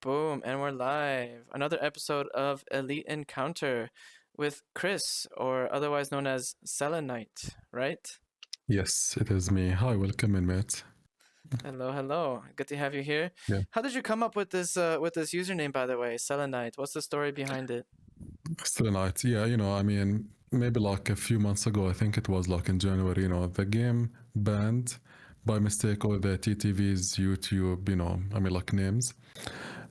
Boom, and we're live. Another episode of Elite Encounter with Chris, or otherwise known as Celenite, right? Yes, it is me. Hi, welcome in, mate. Hello, hello. Good to have you here. Yeah, How did you come up with this username, by the way, Selenite? What's the story behind it? Celenite. Yeah, maybe like a few months ago, I think it was like in January, the game banned by mistake all the TTV's YouTube, like names.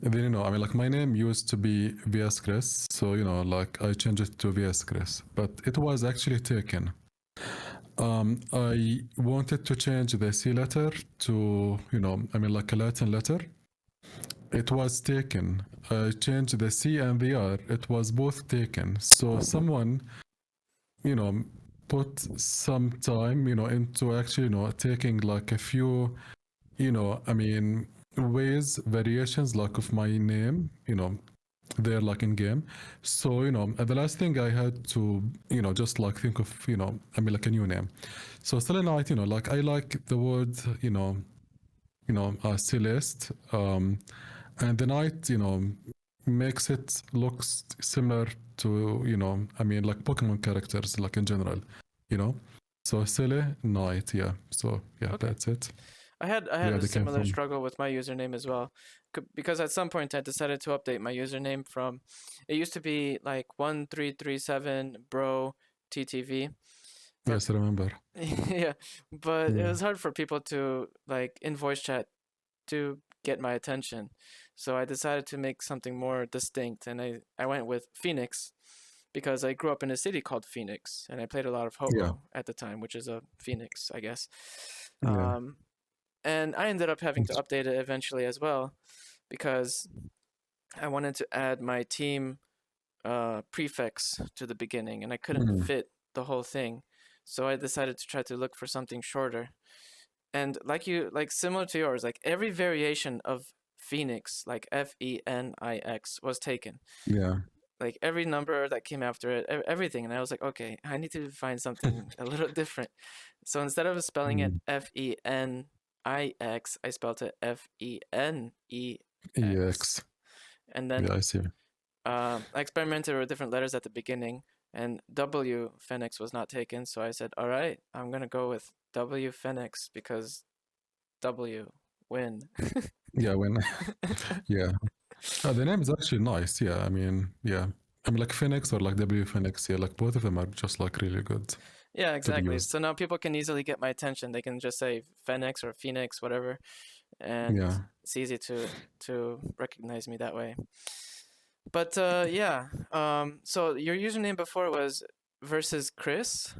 And then, like my name used to be VS Chris. So, like I changed it to VS Chris, but it was actually taken. I wanted to change the C letter to, like a Latin letter. It was taken. I changed the C and the R. It was both taken. So someone, you know, put some time, into actually, taking like a few, ways, variations like of my name, they're like in game. So, and the last thing I had to, just like think of, like a new name. So Selenite, like I like the word, Celeste. And the night, makes it looks similar to, like Pokemon characters, like in general, you know. So Cele Night, yeah. So yeah, Okay. that's it. I had Yeah, a they came similar from. struggle with my username as well, because at some point I decided to update my username from it used to be like 1337 bro TTV, but Yes, I remember. yeah, but it Yeah, was hard for people to like in voice chat to get my attention. So I decided to make something more distinct, and I went with Phoenix because I grew up in a city called Phoenix, and I played a lot of yeah, Ho-Oh at the time, which is a Phoenix, I guess. yeah. Um, and I ended up having to update it eventually as well because I wanted to add my team prefix to the beginning, and I couldn't Mm, fit the whole thing. So I decided to try to look for something shorter. And like similar to yours, like every variation of Phoenix, like Fenix, was taken. yeah. Like every number that came after it, everything. And I was like, okay, I need to find something a little different. So instead of spelling it Mm, Fenix, I spelled it Fenex. EX. And then Yeah, I see. I experimented with different letters at the beginning, and W Phoenix was not taken. So I said, all right, I'm gonna go with W Phoenix because W win. Yeah, when. Yeah. The name is actually nice. Yeah, yeah. Like Phoenix or like W Phoenix. Yeah, like both of them are just like really good Yeah, to be exactly. used. So now people can easily get my attention. They can just say Phoenix or Phoenix, whatever, and Yeah. it's easy to recognize me that way. But yeah, so your username before was versus Chris,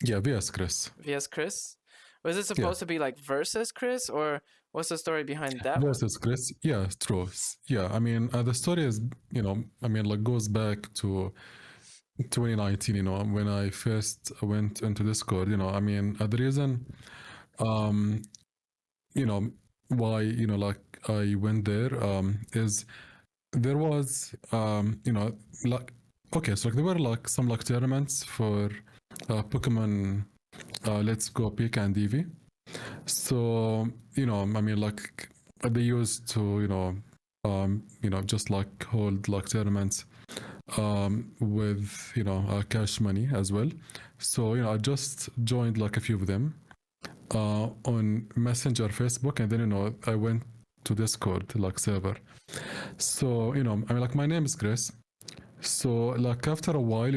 Yeah, VS Chris. vs Chris. Was it Yeah. supposed to be like versus Chris, or what's the story behind that one? Versus Chris. Yeah, true. Yeah, the story is, like goes back to 2019, when I first went into Discord, the reason, um, you know, why, like I went there, is there was, like, okay, so like, there were like some like tournaments for Pokemon Let's Go Peak and Eevee. So, like they used to, just like hold like tournaments with, cash money as well. So, I just joined like a few of them on Messenger, Facebook, and then, I went to Discord, like server. So, like my name is Chris. So, like after a while,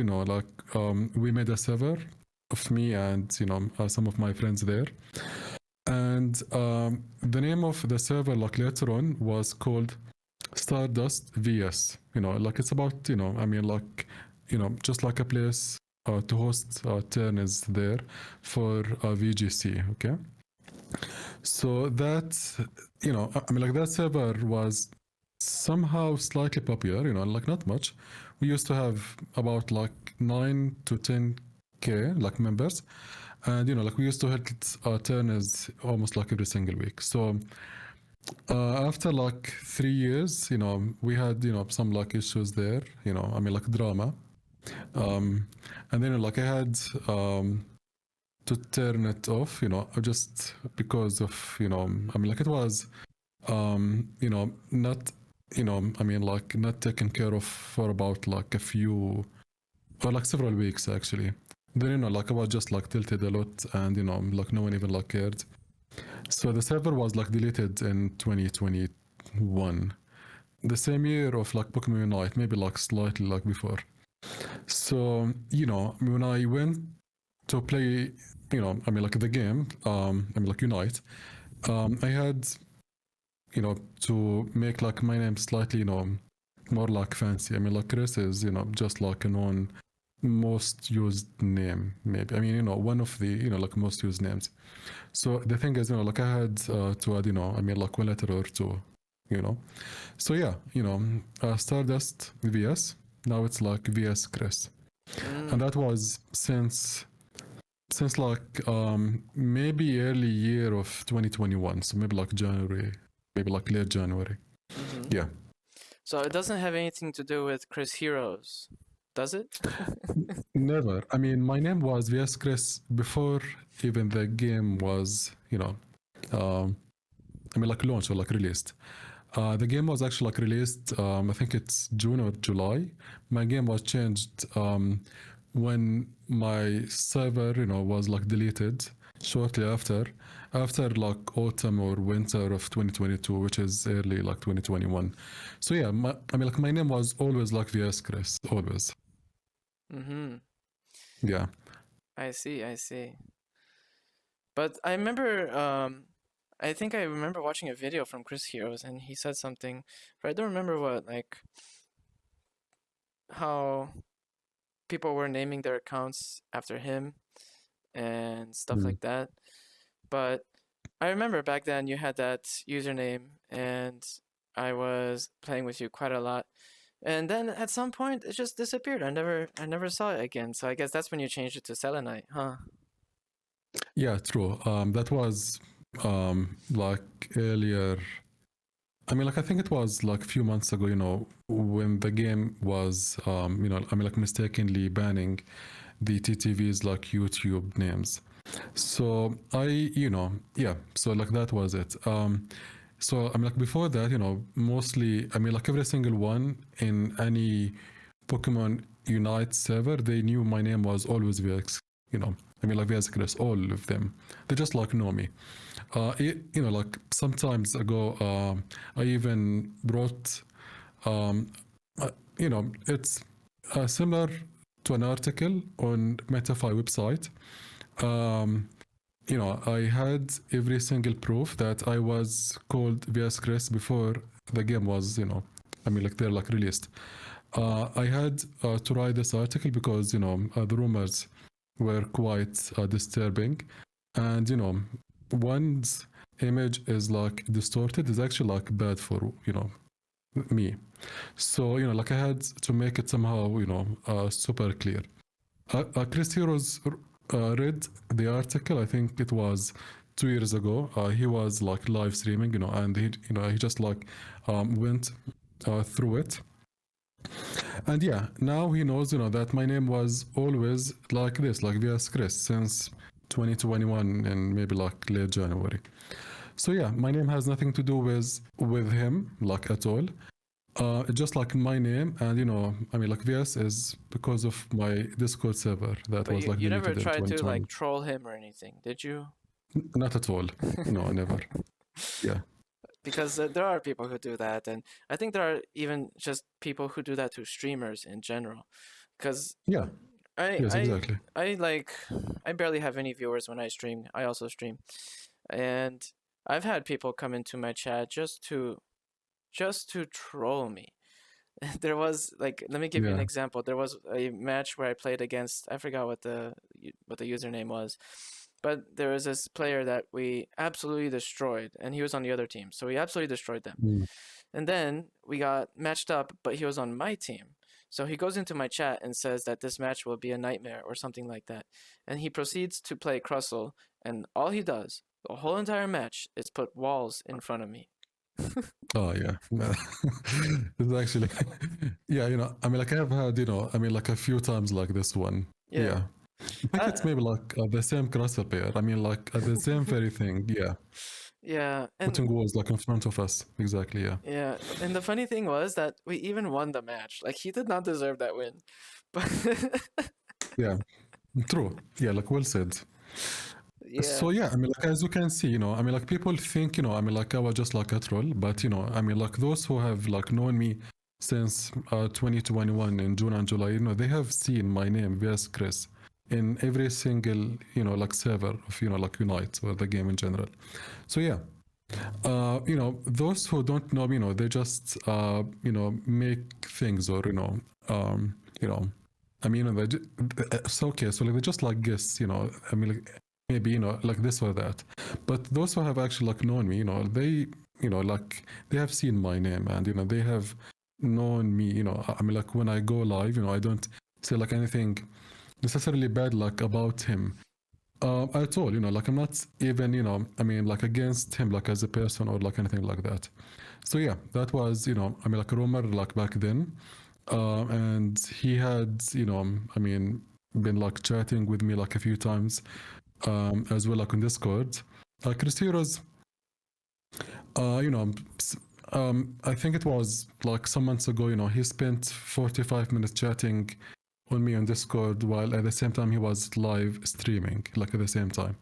we made a server of me and, some of my friends there. And the name of the server, like later on, was called Stardust VS. Like it's about, just like a place to host tourneys there for VGC. Okay. So that, like that server was somehow slightly popular, like not much. We used to have about like 9 to 10K like members, and like we used to hit our turners almost like every single week. So after like 3 years, we had some like issues there, like drama, and then like I had to turn it off, just because of like it was not I mean, like not taken care of for about like a few or like several weeks actually. Then like I was just like tilted a lot, and like no one even like cared. So the server was like deleted in 2021, the same year of like Pokemon Unite, maybe like slightly like before. So when I went to play, I mean like the game, I mean like Unite, I had to make like my name slightly more like fancy. I mean like Chris is just like a known most used name maybe. I mean one of the like most used names. So the thing is like I had to add I mean like one letter or two, you know. So yeah, Stardust VS. Now it's like VS Chris, and Mm. that was since like maybe early year of 2021. So maybe like January, maybe like late January. Mm-hmm. Yeah. So it doesn't have anything to do with Chris Heroes, does it? Never. I mean, my name was VS Chris before even the game was, um, I mean, like launched or like released. The game was actually like released, I think it's June or July. My game was changed when my server, was like deleted shortly after like autumn or winter of 2022, which is early like 2021. So yeah, I mean, like my name was always like VS Chris, always. Mm-hmm. Yeah. I see, I see. But I remember, I think I remember watching a video from Chris Heroes, and he said something, but I don't remember what, like, how people were naming their accounts after him and stuff Mm. like that. But I remember back then you had that username, and I was playing with you quite a lot. And then at some point it just disappeared. I never saw it again. So I guess that's when you changed it to Selenite, huh? Yeah, true. That was like earlier. I mean, like I think it was like a few months ago. When the game was, I mean, like mistakenly banning the TTV's like YouTube names. So yeah. So like that was it. So I mean, like before that, mostly, I mean, like every single one in any Pokemon Unite server, they knew my name was always VX. I mean, like VX Chris, all of them. They just like know me. Like sometimes ago, I even brought, um, it's similar to an article on Metafy website. Um, I had every single proof that I was called VS Chris before the game was, I mean, like they're like released. I had to write this article because, the rumors were quite disturbing. And, one's image is like distorted is actually like bad for, me. So, like I had to make it somehow, super clear. Chris Heroes read the article. I think it was 2 years ago. He was like live streaming, and he just like went through it. And yeah, now he knows, that my name was always like this, like VS Chris, since 2021 and maybe like late January. So yeah, my name has nothing to do with him, like at all. Just like my name, and I mean, like VS is because of my Discord server that But was you, like you never deleted in tried to 2020. like troll him or anything, did you? Not at all. No, never. Yeah. Because there are people who do that, and I think there are even just people who do that to streamers in general. Because Yeah. I Yes, I exactly. I like I barely have any viewers when I stream. I also stream, and I've had people come into my chat just to troll me. There was like, let me give you an Yeah. example. There was a match where I played against, I forgot what the username was, but there was this player that we absolutely destroyed, and he was on the other team, so we absolutely destroyed them. Mm. And then we got matched up, but he was on my team. So he goes into my chat and says that this match will be a nightmare or something like that. And he proceeds to play Crustle, and all he does the whole entire match is put walls in front of me. Oh yeah. It's actually yeah, I mean like I have had, I mean like a few times like this one. Yeah. Yeah. I think it's Uh, maybe like the same crosser pair. I mean like the same very thing. Yeah. Yeah, and putting walls like in front of us. Exactly. Yeah. yeah, and the funny thing was that we even won the match. Like he did not deserve that win, but Yeah. True. Yeah. Like well said. yeah, So yeah, I mean, like as you can see, I mean, like people think, I mean, like I was just like a troll, but I mean, like those who have like known me since 2021 in June and July, they have seen my name, VS Chris, in every single, like server of, like Unite or the game in general. So yeah, those who don't know, they just, make things or, um, you know, I mean, it's okay. So like they just like guess, I mean, like, maybe, like this or that. But those who have actually like known me, they, like they have seen my name and, they have known me, I mean, like when I go live, I don't say like anything necessarily bad like about him at all, like I'm not even, I mean, like against him, like as a person or like anything like that. So yeah, that was, I mean, like a rumor like back then. And he had, I mean, been like chatting with me like a few times as well, like on Discord. Chris Heroes, you know, I think it was like some months ago, he spent 45 minutes chatting on me on Discord while at the same time he was live streaming, like at the same time.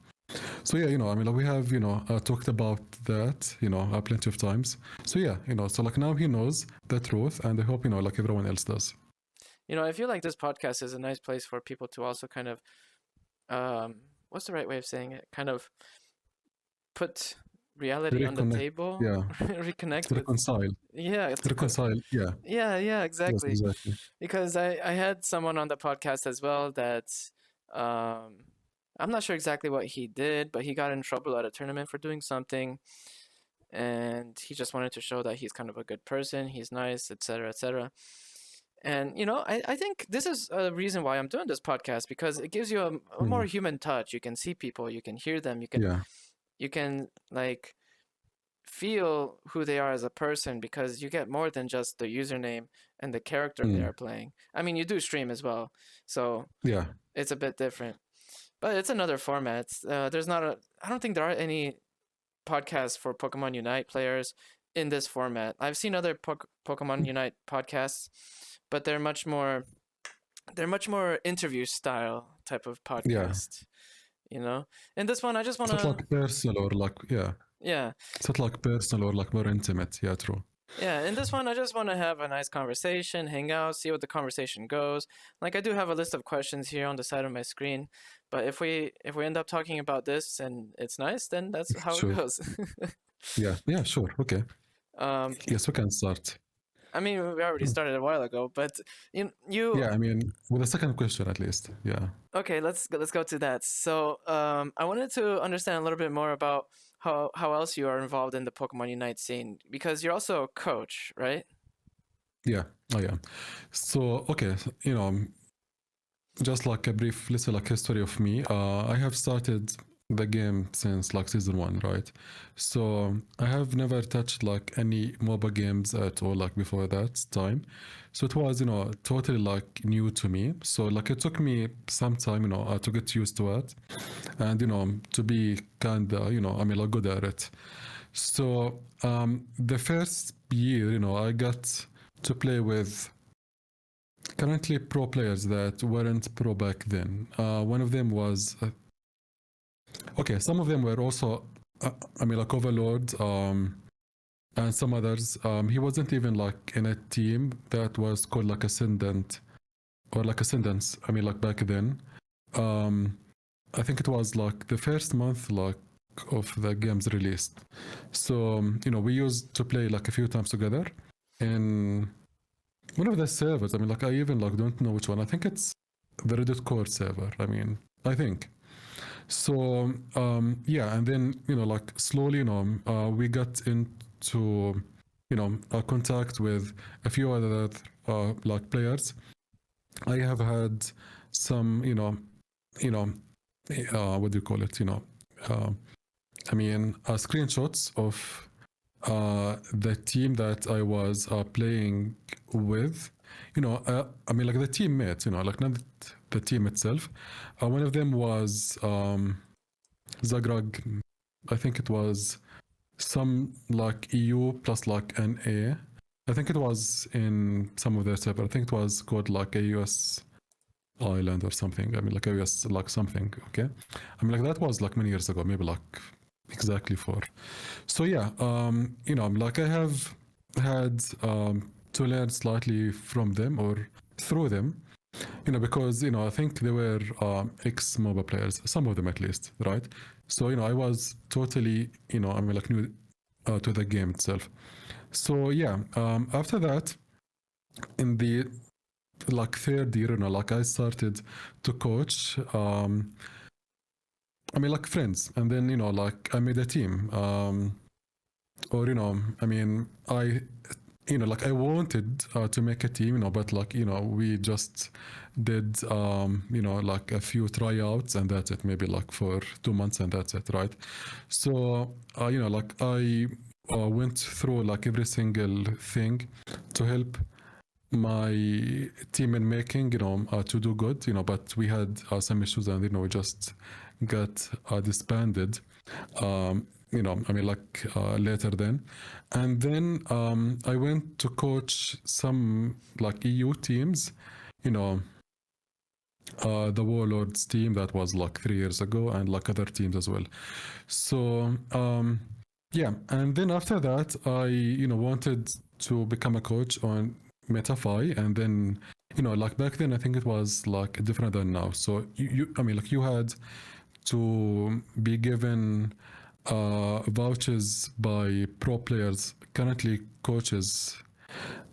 So yeah, I mean, like we have, talked about that, plenty of times. So yeah, so like now he knows the truth, and I hope like everyone else does. I feel like this podcast is a nice place for people to also kind of what's the right way of saying it? Kind of put reality on the Reconnect, table, yeah, reconnect with reconcile, yeah, reconcile, yeah, yeah, yes, exactly. exactly. Because I had someone on the podcast as well that um I'm not sure exactly what he did, but he got in trouble at a tournament for doing something, and he just wanted to show that he's kind of a good person, he's nice, etc., etc. And I think this is a reason why I'm doing this podcast, because it gives you a more Mm, human touch. You can see people, you can hear them, yeah, you can like feel who they are as a person, because you get more than just the username and the character they mm, are playing. I mean, you do stream as well, so yeah, it's a bit different, but it's another format. There's not a, I don't think there are any podcasts for Pokemon Unite players in this format. I've seen other Pokemon Unite podcasts, but they're much more interview style type of yeah. podcast, you know. And this one, I just want It's not to, like personal or like, yeah, yeah, it's not like personal or like more intimate. Yeah, true. yeah. In this one, I just want to have a nice conversation, hang out, see what the conversation goes. Like I do have a list of questions here on the side of my screen, but if we end up talking about this and it's nice, then that's how it Sure. goes. Yeah, yeah, sure. Okay. um, Yes, we can start. I mean, we already Mm. started a while ago, but you Yeah, I mean, with a second question at least. Yeah. okay, let's go to that. So, I wanted to understand a little bit more about how else you are involved in the Pokemon Unite scene, because you're also a coach, right? Yeah, I am. So, okay, just like a brief little like history of me. I have started the game since like season one, right? So I have never touched like any MOBA games at all like before that time. So it was, totally like new to me. So like it took me some time, to get used to it and, to be kind of, I mean, like good at it. So the first year, I got to play with currently pro players that weren't pro back then. One of them was okay. Some of them were also, I mean, like Overlord, and some others. He wasn't even like in a team that was called like Ascendant or like Ascendance. I mean, like back then. Um, I think it was like the first month like of the game's released. So we used to play like a few times together in one of the servers. I mean, like I even like don't know which one. I think it's the Reddit core server. I mean, I think so. Yeah, and then like slowly, we got into contact with a few other like players. I have had some, you know, what do you call it? Uh, I mean, screenshots of the team that I was playing with, I mean, like the teammates, like not the team itself. One of them was Zagrag, I think it was. some like EU plus like an A. I think it was in some of their server. I think it was called like a US island or something. I mean, like a US like something. Okay, I mean, like that was like many years ago, maybe like exactly four. So yeah, like I have had to learn slightly from them or through them, because I think they were ex MOBA players, some of them at least, right? So I was totally, I mean, like new to the game itself. So yeah, after that, in the like third year, like I started to coach. I mean, like friends, and then like I made a team. Or I mean, like I wanted to make a team, but like we just did like a few tryouts and that's it, maybe like for 2 months and that's it, right? So like I went through like every single thing to help my team in making to do good, but we had some issues and we just got disbanded. I mean, like later then. And then I went to coach some like EU teams, you know, the Warlords team that was like 3 years ago, and like other teams as well. So, yeah. And then after that, I, wanted to become a coach on Metafy. And then, like back then, I think it was like different than now. So, I mean, like you had to be given vouchers by pro players, currently coaches.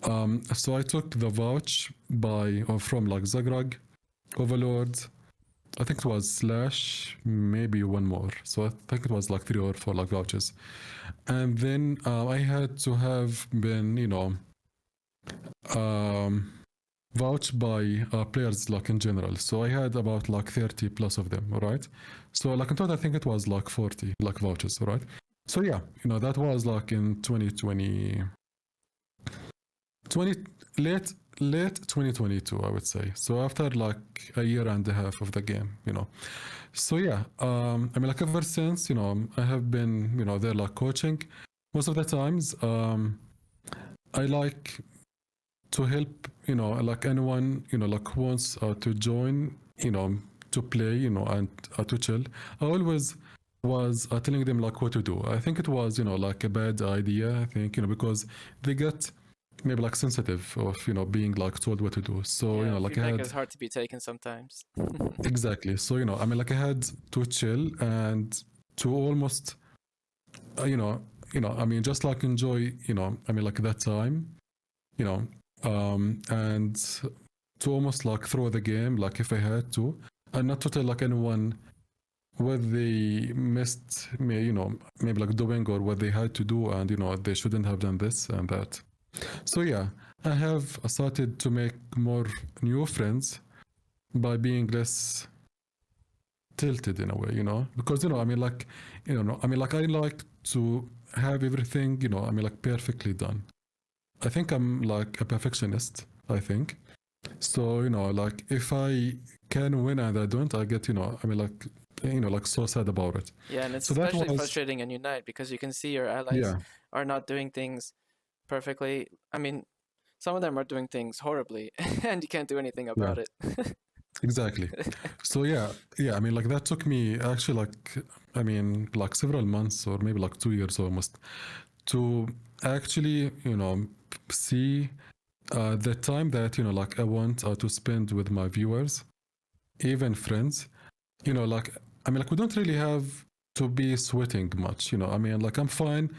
So I took the vouch by or from like Zagrag, Overlord. I think it was Slash, maybe one more. So I think it was like 3 or 4 like vouchers, and then I had to have been um, vouched by players like in general. So I had about like 30 plus of them, all right? So like in total, I think it was like 40 like vouchers, all right? So yeah, that was like in 2020, 20 late 2022, I would say. So after like a year and a half of the game, So yeah, I mean, like ever since, I have been, there like coaching. Most of the times, I like to help, like anyone, like who wants to join, to play, and to chill. I always was telling them like what to do. I think it was, like a bad idea. I think, because they get maybe like sensitive of, being like told what to do. So, Yeah, like I feedback had is hard to be taken sometimes. exactly. So, I mean, like I had to chill and to almost, I mean, just like enjoy, I mean, like that time, you know, and to almost like throw the game, like if I had to, and not to tell like anyone what they missed me, maybe like doing or what they had to do, and they shouldn't have done this and that. So yeah, I have started to make more new friends by being less tilted in a way, because I mean, like, I mean, like, I like to have everything, I mean, like, perfectly done. I think I'm like a perfectionist. I think so. Like, if I can win and I don't, I get, I mean, like, like so sad about it. Yeah, and it's So that especially was, frustrating in Unite because you can see your allies yeah, are not doing things perfectly. I mean, some of them are doing things horribly, and you can't do anything yeah, about it. exactly. So yeah. I mean, like that took me actually like, I mean, like several months or maybe like 2 years almost to actually, see the time that like I want to spend with my viewers, even friends. Like I mean, like we don't really have to be sweating much. I mean, like I'm fine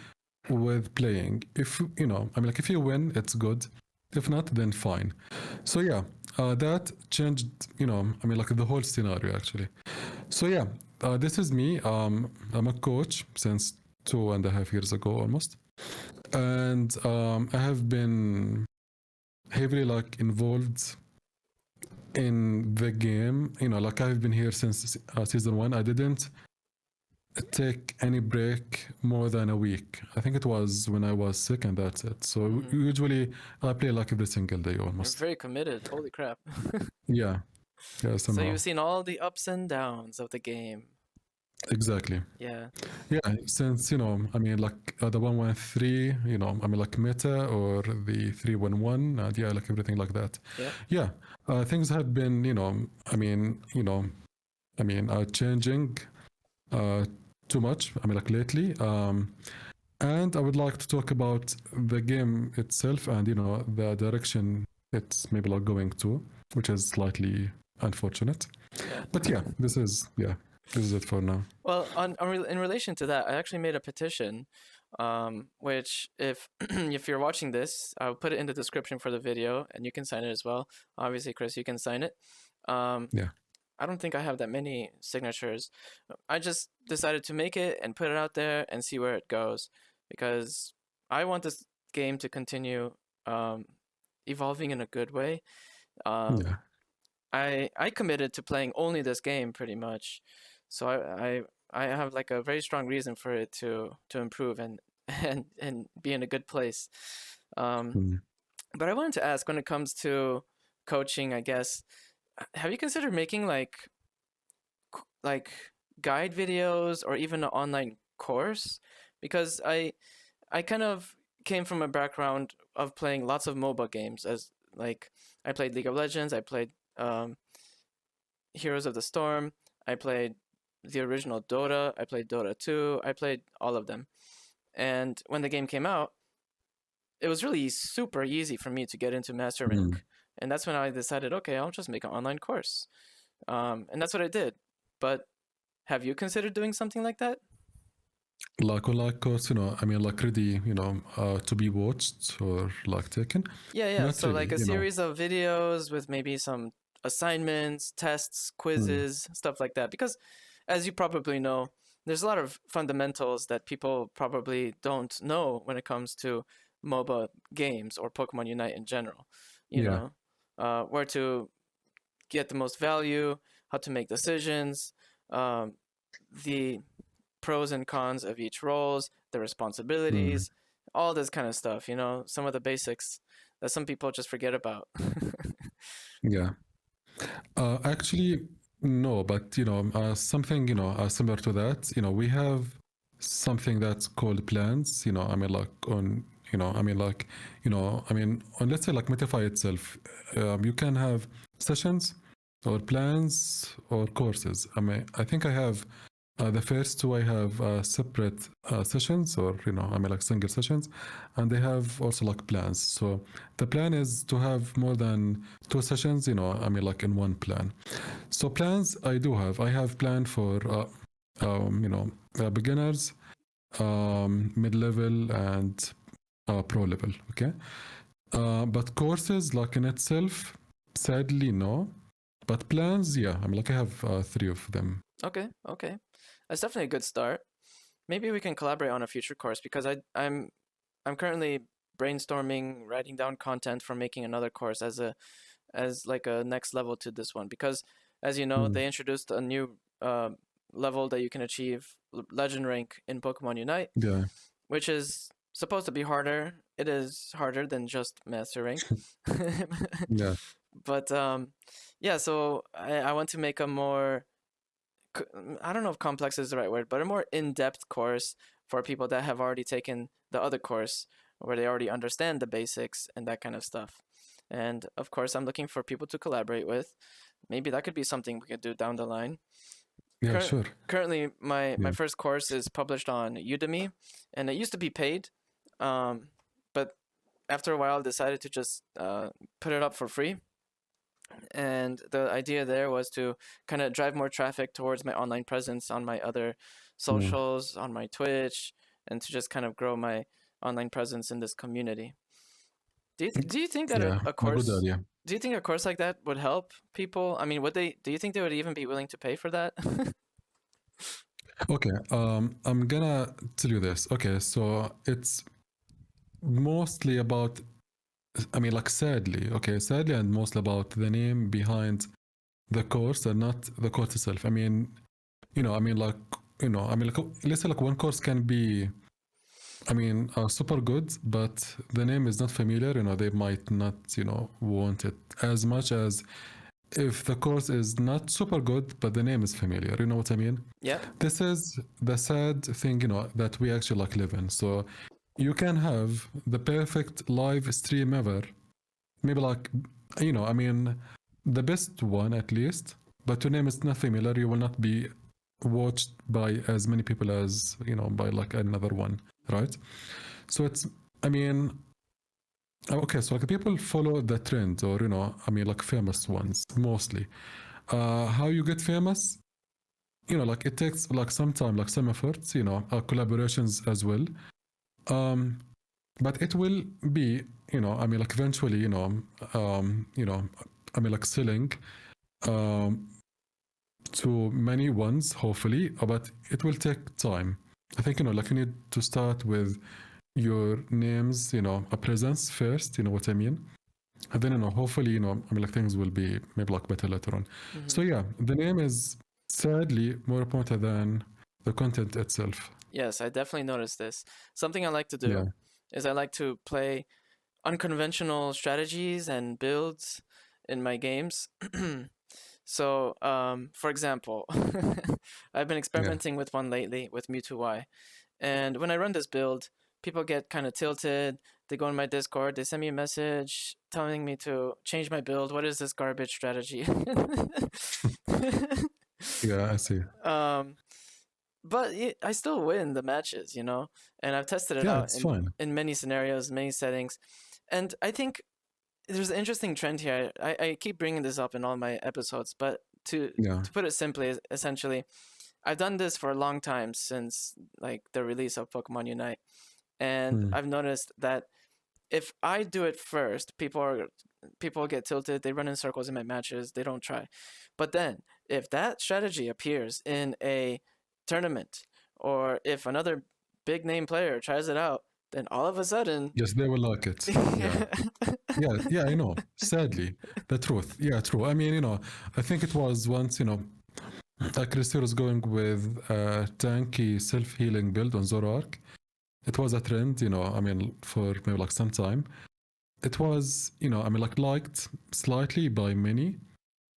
with playing. If I mean, like if you win, it's good. If not, then fine. So yeah, that changed. I mean, like the whole scenario actually. So yeah, this is me. I'm a coach since 2.5 years ago almost, and I have been heavily like involved in the game. Like I've been here since season 1. I didn't take any break more than a week. I think it was when I was sick, and that's it. So usually I play like every single day You're almost. very committed. Holy crap. Yeah, yeah, So somehow. you've seen all the ups and downs of the game. exactly. Yeah. Yeah, since I mean, like the 113, I mean, like Meta or the 311, and yeah, like everything like that. Yep. Yeah, things have been, I mean, changing uh, too much. I mean, like lately. And I would like to talk about the game itself and the direction it's maybe like going to, which is slightly unfortunate. Yeah. But this is it for now. Well, in relation to that, I actually made a petition, which if if you're watching this, I'll put it in the description for the video, and you can sign it as well. Obviously, Chris, you can sign it. Um, Yeah. I don't think I have that many signatures. I just decided to make it and put it out there and see where it goes, because I want this game to continue um, evolving in a good way. Um, Yeah. I committed to playing only this game pretty much, so I have like a very strong reason for it to improve and and be in a good place. Um, Mm. but I wanted to ask, when it comes to coaching, I guess, have you considered making like guide videos or even an online course? Because I kind of came from a background of playing lots of MOBA games. As like I played League of Legends, I played Heroes of the Storm, I played the original Dota, I played Dota 2, I played all of them. And when the game came out, it was really super easy for me to get into Master Mm. Rank. And that's when I decided, okay, I'll just make an online course. And that's what I did. But have you considered doing something like that? Like course, I mean, like ready, to be watched or like taken. Yeah, yeah. Not So like really, a series of videos with maybe some assignments, tests, Mm. quizzes, stuff like that. Because as you probably know, there's a lot of fundamentals that people probably don't know when it comes to MOBA games or Pokemon Unite in general. You Yeah. know, where to get the most value, how to make decisions, um, the pros and cons of each roles, the Mm. responsibilities, all this kind of stuff, some of the basics that some people just forget about. Yeah. Actually, no, but something similar to that. We have something that's called plans. I mean, like on I mean, like I mean, on let's say like Metify itself, you can have sessions or plans or courses. I mean, I think I have the first two. I have separate sessions, or I mean, like single sessions, and they have also like plans. So the plan is to have more than two sessions. I mean, like in one plan. So plans I do have. I have planned for beginners, mid-level, and pro level. Okay, but courses like in itself, sadly no. But plans, yeah. I mean, like I have three of them. Okay, okay. That's definitely a good start. Maybe we can collaborate on a future course, because I'm currently brainstorming, writing down content for making another course as like a next level to this one, because as you know, Mm. they introduced a new level that you can achieve, legend rank in Pokemon Unite, Yeah, which is supposed to be harder. It is harder than just master rank. yeah. But yeah, so I want to make a more, I don't know if complex is the right word, but a more in-depth course for people that have already taken the other course, where they already understand the basics and that kind of stuff. And of course, I'm looking for people to collaborate with. Maybe that could be something we could do down the line. Yeah, sure. Currently, my Yeah. first course is published on Udemy, and it used to be paid, but after a while, I decided to just put it up for free. And the idea there was to kind of drive more traffic towards my online presence on my other Mm. socials, on my Twitch, and to just kind of grow my online presence in this community. Do you think that Yeah, a a good course idea. do you think a course like that would help people? I mean, would they do you think they would even be willing to pay for that? Okay, I'm gonna tell you this. Okay, so it's mostly about, I mean, like sadly, and mostly about the name behind the course and not the course itself. I mean, I mean, like, I mean, like, let's say like one course can be, I mean, super good, but the name is not familiar. They might not, want it as much as if the course is not super good, but the name is familiar. You know what I mean? Yeah. This is the sad thing, that we actually like live in. So you can have the perfect live stream ever, maybe like, I mean, the best one at least, but your name is not familiar. You will not be watched by as many people as, by like another one, right? So it's, I mean, okay, so like people follow the trend or, I mean, like famous ones mostly. How you get famous? Like it takes like some time, like some efforts, collaborations as well. Um, but it will be, I mean, like eventually, I mean, like selling um, to many ones, hopefully, but it will take time. I think, like you need to start with your names, a presence first, you know what I mean? And then, hopefully, I mean, like things will be maybe like better later on. Hmm. So, yeah, the name is sadly more important than the content itself. Yes, I definitely noticed this. Something I like to Yeah. do is I like to play unconventional strategies and builds in my games. So, for example, I've been Yeah. experimenting with one lately with Mewtwo Y. And when I run this build, people get kind of tilted. They go in my Discord, they send me a message telling me to change my build. What is this garbage strategy? Yeah, I see. um, but I still win the matches, and I've tested it Yeah, out it's fine. in many scenarios, many settings. And I think there's an interesting trend here. I keep bringing this up in all my episodes, but to Yeah. to put it simply, essentially, I've done this for a long time since like the release of Pokemon Unite, and Mm. I've noticed that if I do it first, people get tilted. They run in circles in my matches. They don't try. But then, if that strategy appears in a tournament, or if another big name player tries it out, then all of a sudden, Yes, they will like it. Yeah. Yeah, yeah, I know. Sadly, the truth. Yeah, true. I mean, I think it was once, Christy was going with a tanky self-healing build on Zoroark. It was a trend, I mean, for maybe like some time. It was, I mean, like liked slightly by many.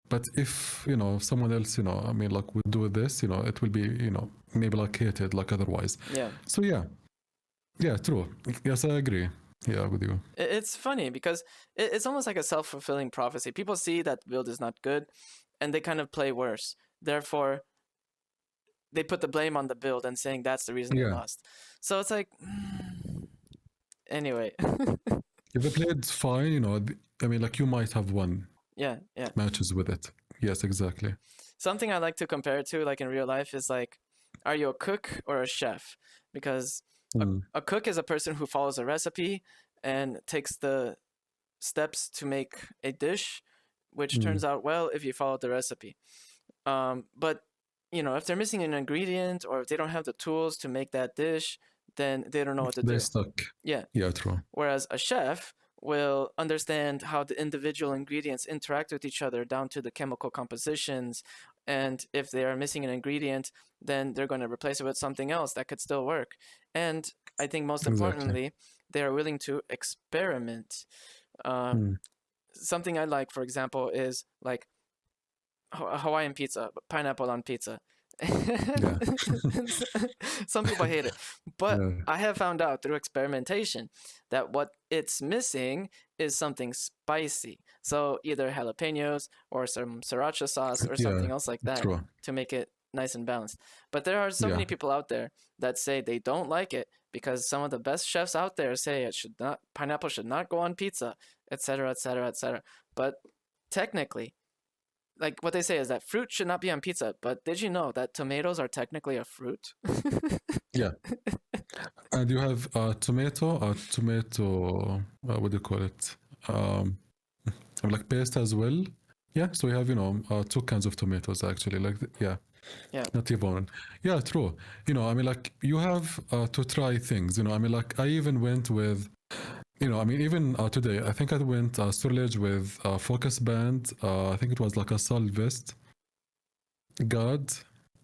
But if, someone else, I mean, like would do this, it will be, maybe like hated like otherwise. yeah. So yeah, yeah, true. Yes, I agree. Yeah, with you. It's funny because it's almost like a self-fulfilling prophecy. People see that the build is not good, and they kind of play worse. Therefore, they put the blame on the build and saying that's the reason they Yeah. lost. So it's like, anyway, If they played fine, I mean, like you might have won yeah, yeah. matches with it. Yes, exactly. Something I like to compare it to, like in real life, is like, are you a cook or a chef? Because Mm, a cook is a person who follows a recipe and takes the steps to make a dish, which mm. turns out well if you follow the recipe. But if they're missing an ingredient or if they don't have the tools to make that dish, then they don't know what to They're do. stuck. Yeah. Yeah, true. Whereas a chef will understand how the individual ingredients interact with each other down to the chemical compositions. And if they are missing an ingredient, then they're going to replace it with something else that could still work. And I think most Exactly. importantly, they are willing to experiment. Um, Mm. Something I like, for example, is like Hawaiian pizza, pineapple on pizza. Yeah. Some people hate it, but Yeah. I have found out through experimentation that what it's missing is something spicy. So either jalapenos or some sriracha sauce or Yeah. something else like that True. to make it nice and balanced. But there are so Yeah. many people out there that say they don't like it because some of the best chefs out there say it should not, pineapple should not go on pizza, etc., etc., etc. But technically, like what they say is that fruit should not be on pizza, but did you know that tomatoes are technically a fruit? Yeah. And you have tomato, what do you call it? Like paste as well. Yeah. So we have, two kinds of tomatoes actually. Like, yeah, Yeah. not even. Yeah, true. I mean, like you have to try things, I mean, like I even went with, I mean, even today, I think I went storage with focus band. I think it was like a Sol vest guard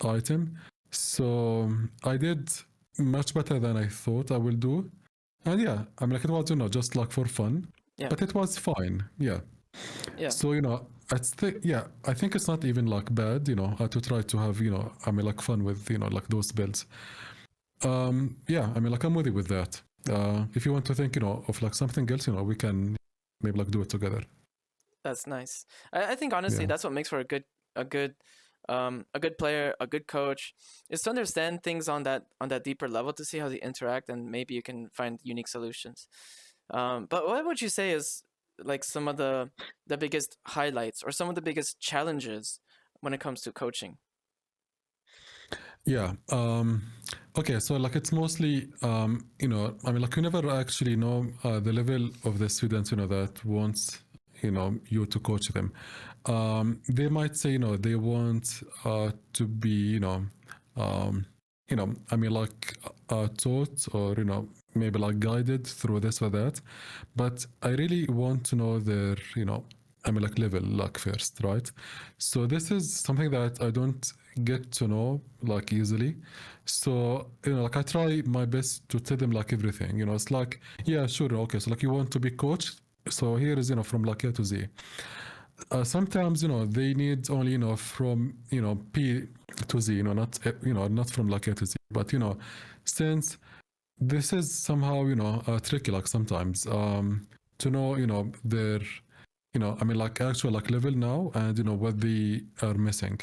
item. So I did much better than I thought I will do. And yeah, I mean, like it was, just like for fun, Yeah. but it was fine. Yeah. Yeah. So, I think it's not even like bad, to try to have, like fun with, like those builds. Yeah, like I'm with you with that. If you want to think, of like something else, we can maybe like do it together. That's nice. I think honestly Yeah. that's what makes for a good a good player, a good coach, is to understand things on that deeper level to see how they interact, and maybe you can find unique solutions. But what would you say is like some of the biggest highlights or some of the biggest challenges when it comes to coaching? Yeah. Okay. So like it's mostly, like you never actually know the level of the students, that wants, you to coach them. They might say, they want to be, um, like taught or, maybe like guided through this or that. But I really want to know their, like level like first, right? So this is something that I don't get to know like easily. So, like I try my best to tell them like everything. It's like, yeah, sure, okay. So like you want to be coached. So here is, from like A to Z. Sometimes, they need only, from, P to Z, not, not from like A to Z. But, since this is somehow, tricky, like sometimes, to know, their, like actual like level now and, what they are missing.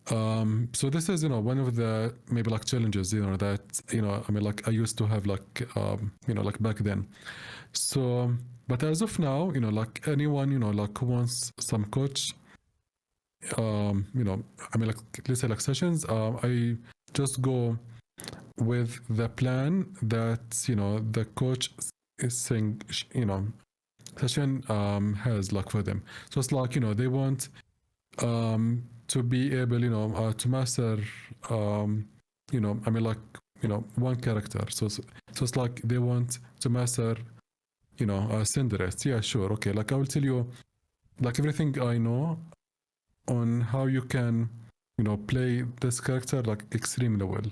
So this is, one of the maybe like challenges, that, like I used to have like, like back then. So, but as of now, like anyone, like who wants some coach, like let's say like sessions, I just go with the plan that, the coach is saying, session has like for them. So it's like, they want to be able, to master, like, one character. So it's like they want to master, Cinderest. Yeah, sure. Okay. Like I will tell you, like everything I know on how you can, play this character like extremely well.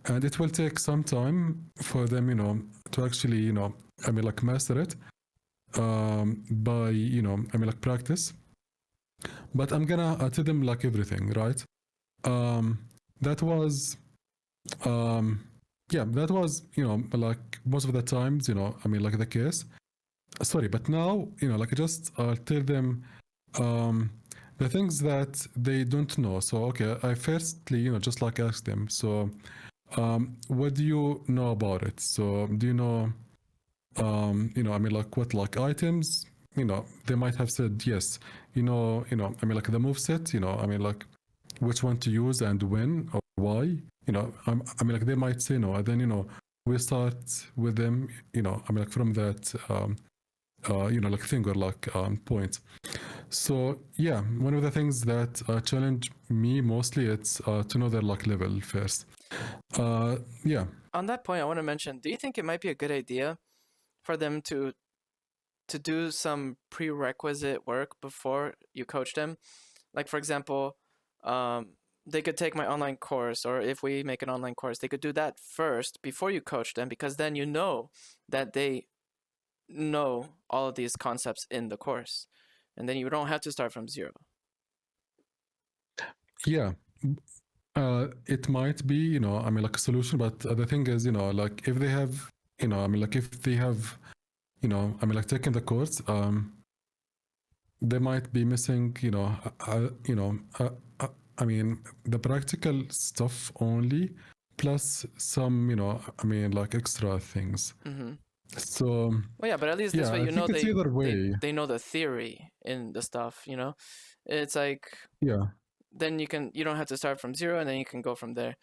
And it will take some time for them, to actually, like master it by, like practice. But I'm gonna tell them like everything, right? Um, that was, um, yeah, that was, like most of the times, like the case. Sorry, but now, like I just tell them um, the things that they don't know. So, okay, I firstly, just like ask them. So, what do you know about it? So, do you know, like what like items? They might have said yes. Like the move set. Like which one to use and when or why. Like they might say no, and then we start with them. Like from that, like thing or like point. So yeah, one of the things that challenge me mostly it's to know their like level first. Yeah, On that point, I want to mention, do you think it might be a good idea for them to do some prerequisite work before you coach them? Like for example, um, they could take my online course, or if we make an online course, they could do that first before you coach them, because then you know that they know all of these concepts in the course, and then you don't have to start from zero. yeah. It might be, like a solution, but the thing is, like if they have, like if they have, like taken the course, they might be missing, I mean, the practical stuff only, plus some, like extra things. Mm-hmm. So Well, yeah, but at least this yeah, way I you know think it's either they way. they know the theory in the stuff. You know, it's like Yeah. then you don't have to start from zero, and then you can go from there,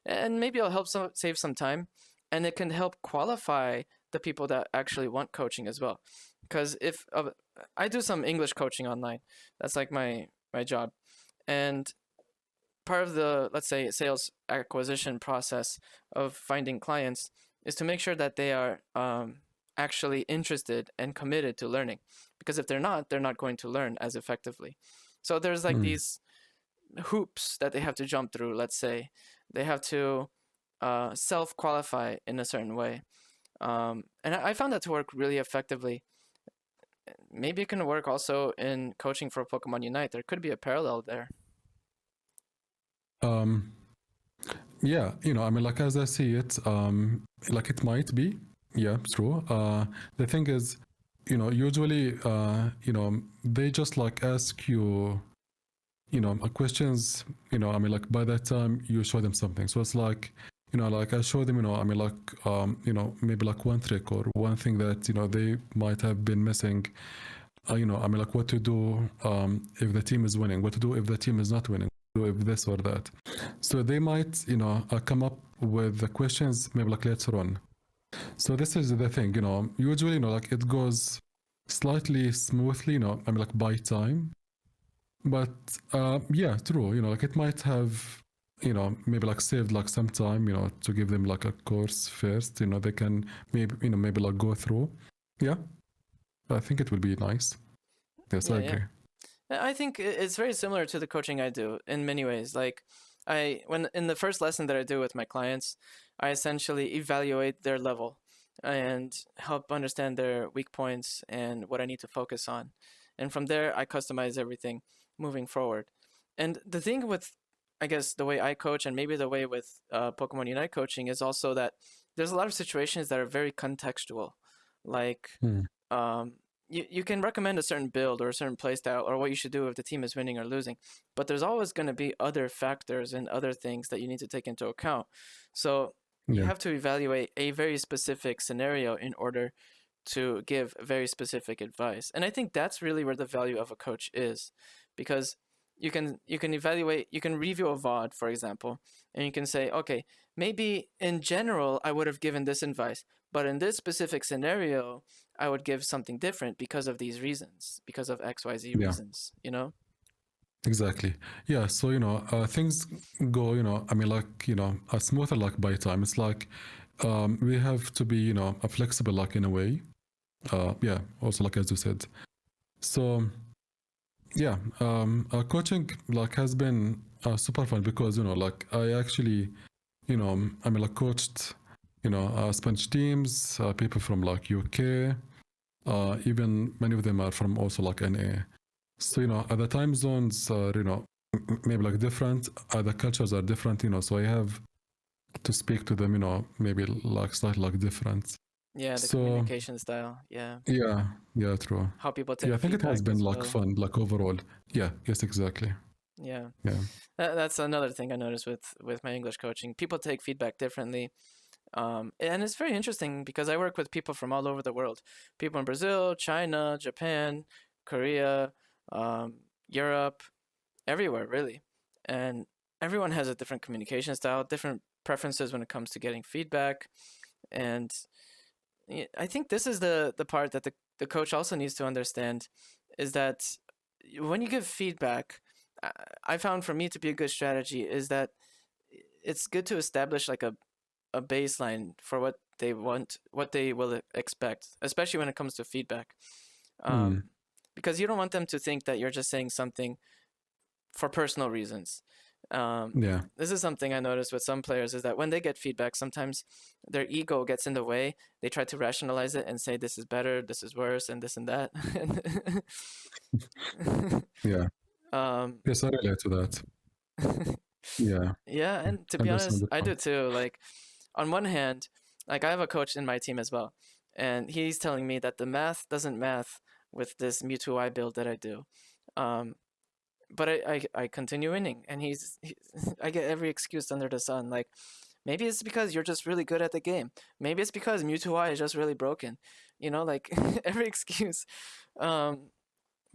and maybe it'll help save some time, and it can help qualify the people that actually want coaching as well. Because if I do some English coaching online, that's like my job, and part of the, let's say, sales acquisition process of finding clients is to make sure that they are actually interested and committed to learning, because if they're not going to learn as effectively. So there's like Mm. these hoops that they have to jump through. Let's say they have to self qualify in a certain way, and I found that to work really effectively. maybe it can work also in coaching for Pokemon Unite. There could be a parallel there. Um, yeah, I mean, like as I see it, like it might be, yeah, true. The thing is, usually, they just like ask you, questions. I mean, like by that time you show them something. So it's like, like I show them, I mean, like, maybe like one trick or one thing that they might have been missing. I mean, like what to do if the team is winning, what to do if the team is not winning, do if this or that. So they might, come up with the questions maybe like later on. So this is the thing, usually, like it goes slightly smoothly, I mean, like by time. But yeah, true, like it might have, maybe like saved like some time, to give them like a course first, they can maybe like go through. Yeah, I think it will be nice. Yes, I Yeah, yeah. agree. I think it's very similar to the coaching I do in many ways. Like when in the first lesson that I do with my clients, I essentially evaluate their level and help understand their weak points and what I need to focus on. And from there, I customize everything moving forward. And the thing with, I guess, the way I coach and maybe the way with Pokemon Unite coaching is also that there's a lot of situations that are very contextual. Like, Hmm. um, you can recommend a certain build or a certain playstyle or what you should do if the team is winning or losing, but there's always going to be other factors and other things that you need to take into account. So you Yeah, have to evaluate a very specific scenario in order to give very specific advice. And I think that's really where the value of a coach is, because you can evaluate, you can review a VOD, for example, and you can say, okay, maybe in general I would have given this advice, but in this specific scenario I would give something different because of these reasons, because of XYZ yeah, reasons, you know? exactly. Yeah, so things go, I mean, like smoother like by time. It's like we have to be, flexible like in a way. Yeah, also like as you said. So yeah, coaching like has been super fun because like I actually I mean like coached Spanish teams, people from like UK, even many of them are from also like NA. So at the time zones are maybe like different, the cultures are different, so I have to speak to them, maybe like slightly like different. Yeah, the So communication style. Yeah. yeah, yeah, true. How people Yeah, take I think it has feedback been as like well. fun, like overall. Yeah, yes, exactly. Yeah. Yeah. That's another thing I noticed with my English coaching. People take feedback differently. And it's very interesting because I work with people from all over the world. People in Brazil, China, Japan, Korea, Europe, everywhere really. And everyone has a different communication style, different preferences when it comes to getting feedback. And I think this is the part that the coach also needs to understand is that when you give feedback, I found for me to be a good strategy is that it's good to establish like a baseline for what they want, what they will expect, especially when it comes to feedback. Mm, Um, because you don't want them to think that you're just saying something for personal reasons. yeah. This is something I noticed with some players is that when they get feedback, sometimes their ego gets in the way. They try to rationalize it and say this is better, this is worse, and this and that. Yeah. um, Yes, I relate to that. Yeah. yeah, and to be honest, I 100%. do too. Like on one hand, like I have a coach in my team as well, and he's telling me that the math doesn't math with this Mewtwo I build that I do. Um, but I continue winning, and I get every excuse under the sun. Like maybe it's because you're just really good at the game. Maybe it's because Mewtwo I is just really broken. Like every excuse. Um,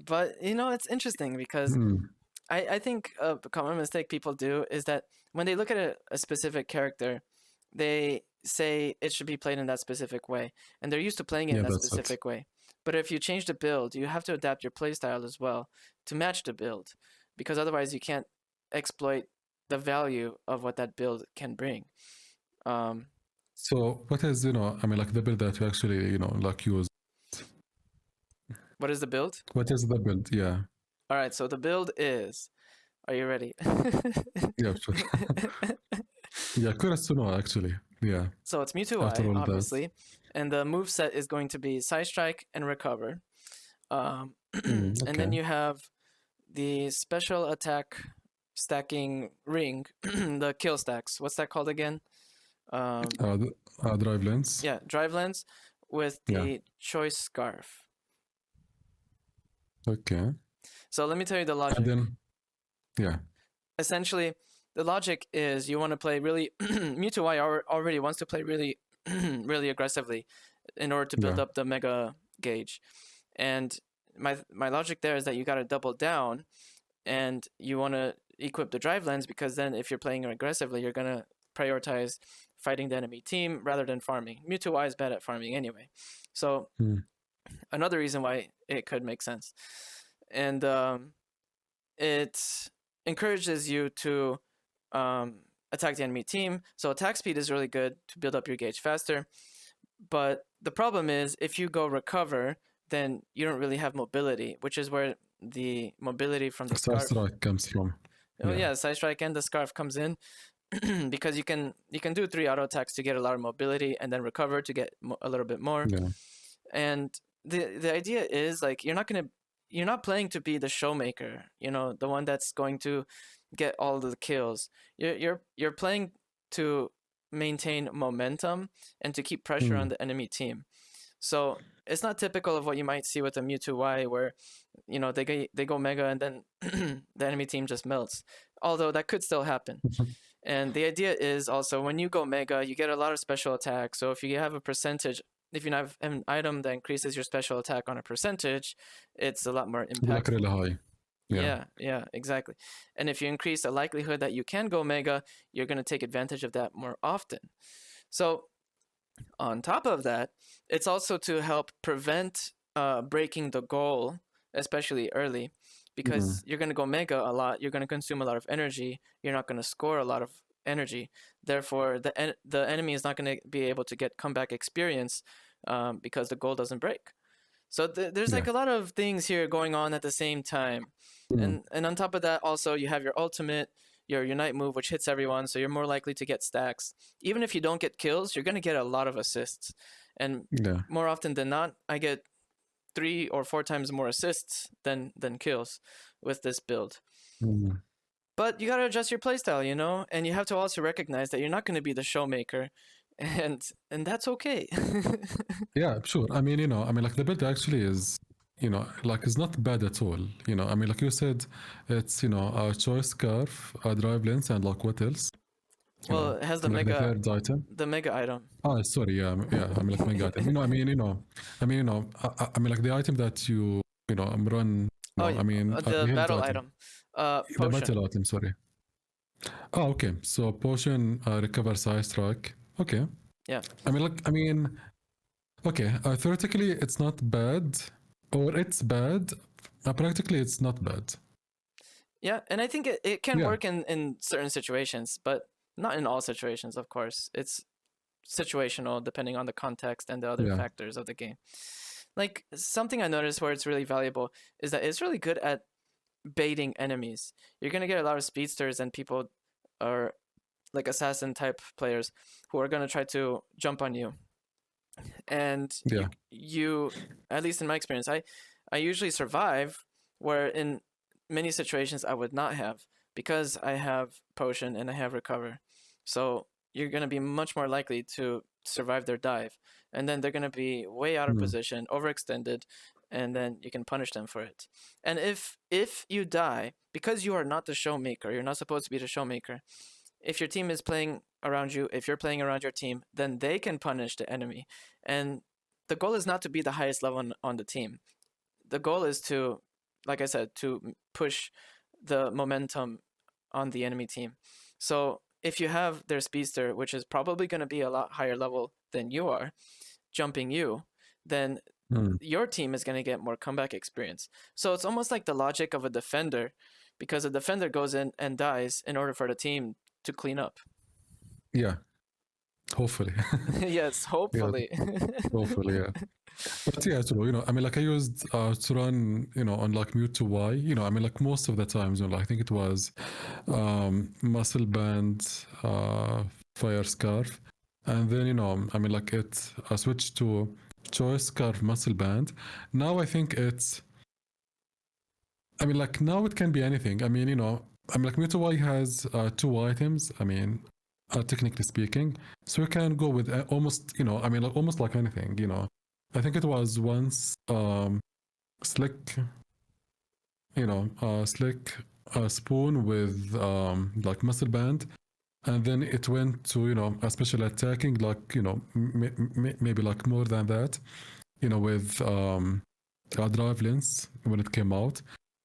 but it's interesting because Mm, I think a common mistake people do is that when they look at a specific character, they say it should be played in that specific way, and they're used to playing it in yeah, that that's it. specific way. But if you change the build, you have to adapt your playstyle as well to match the build, because otherwise you can't exploit the value of what that build can bring. Um, So what is, I mean, like the build that you actually, like use? what is the build? What is the build? Yeah. All right, so the build is. Are you ready? Yeah, sure. Yeah, curious to know actually. Yeah. So it's Mewtwo After I, all that. obviously, and the move set is going to be Side Strike and Recover. And then Okay. you have the special attack stacking ring, the kill stacks. What's that called again? Um, Drive lens. yeah, drive lens with Yeah. the choice scarf. Okay. So let me tell you the And logic. then, yeah. Essentially, the logic is you want to play really. Mewtwo Y already wants to play really, really aggressively in order to build Yeah. up the mega gauge. And my logic there is that you got to double down and you want to equip the drive lens, because then if you're playing aggressively, you're going to prioritize fighting the enemy team rather than farming. Mewtwo Y is bad at farming anyway. So Mm. another reason why it could make sense. And it encourages you to attack the enemy team. So attack speed is really good to build up your gauge faster. But the problem is if you go recover, then you don't really have mobility, which is where the mobility from the Side scarf. strike comes from. Oh Yeah. yeah, side strike and the scarf comes in because you can do 3 auto attacks to get a lot of mobility and then recover to get a little bit more. Yeah. And the idea is like you're not playing to be the showmaker, the one that's going to get all the kills. You're playing to maintain momentum and to keep pressure on Mm. the enemy team. So it's not typical of what you might see with a Mewtwo Y, where they go mega and then the enemy team just melts. Although that could still happen. And the idea is also when you go mega, you get a lot of special attacks. So if you have a percentage, if you have an item that increases your special attack on a percentage, it's a lot more Like really impactful. high. Yeah. Yeah, exactly. And if you increase the likelihood that you can go mega, you're going to take advantage of that more often. So on top of that, it's also to help prevent breaking the goal, especially early, Mm. because you're going to go mega a lot. You're going to consume a lot of energy. You're not going to score a lot of energy. Therefore, the enemy is not going to be able to get comeback experience because the goal doesn't break. So there's Yeah. like a lot of things here going on at the same time. Mm. And on top of that, also you have your ultimate, your unite move, which hits everyone, so you're more likely to get stacks. Even if you don't get kills, you're gonna get a lot of assists. And Yeah. more often than not, I get 3 or 4 times more assists than kills with this build. Mm. But you gotta adjust your playstyle, and you have to also recognize that you're not gonna be the showmaker, and that's okay. Yeah, sure. I mean, like the build actually is, like it's not bad at all. I mean, like you said, it's, a choice scarf, a drive lens, and like what else? Well, it has I mean, like the third item. the mega item. Oh, sorry. Yeah, yeah. I mean, like mega item. I mean, like the item that run. Oh yeah, I mean, the the health battle item, item, the potion. battle item. Sorry. Oh, okay. So potion, recover side strike. Okay. Yeah, I mean, okay. Theoretically, it's not bad, or it's bad. Practically, it's not bad. yeah, and I think it can Yeah. work in certain situations, but not in all situations. Of course, it's situational depending on the context and the other Yeah. factors of the game. Like something I noticed where it's really valuable is that it's really good at baiting enemies. You're gonna get a lot of speedsters and people are like assassin type players who are gonna try to jump on you, and Yeah. you at least in my experience, I usually survive, where in many situations I would not have, because I have potion and I have recover. So you're going to be much more likely to survive their dive, and then they're going to be way out of Mm. position, overextended, and then you can punish them for it. And if you die because you are not the showmaker, you're not supposed to be the showmaker. If your team is playing around you, if you're playing around your team, then they can punish the enemy. And the goal is not to be the highest level on the team. The goal is to, like I said, to push the momentum on the enemy team. So if you have their speedster, which is probably going to be a lot higher level than you are, jumping you, then Mm. your team is going to get more comeback experience. So it's almost like the logic of a defender, because a defender goes in and dies in order for the team to clean up. Yeah. Hopefully. Yes, Yeah. hopefully. Hopefully. Yeah. But yeah, so, I mean, like I used to run, on like Mewtwo Y, I mean, like most of the times, I think it was muscle band, fire scarf, and then, I mean, like I switched to choice scarf muscle band. Now I think it's, I mean, like now it can be anything. I mean, I mean, like Mutuai has two items. I mean, technically speaking, so you can go with almost, I mean, like almost like anything. I think it was once slick, slick spoon with like muscle band, and then it went to a special attacking, like maybe like more than that, with drive lens when it came out.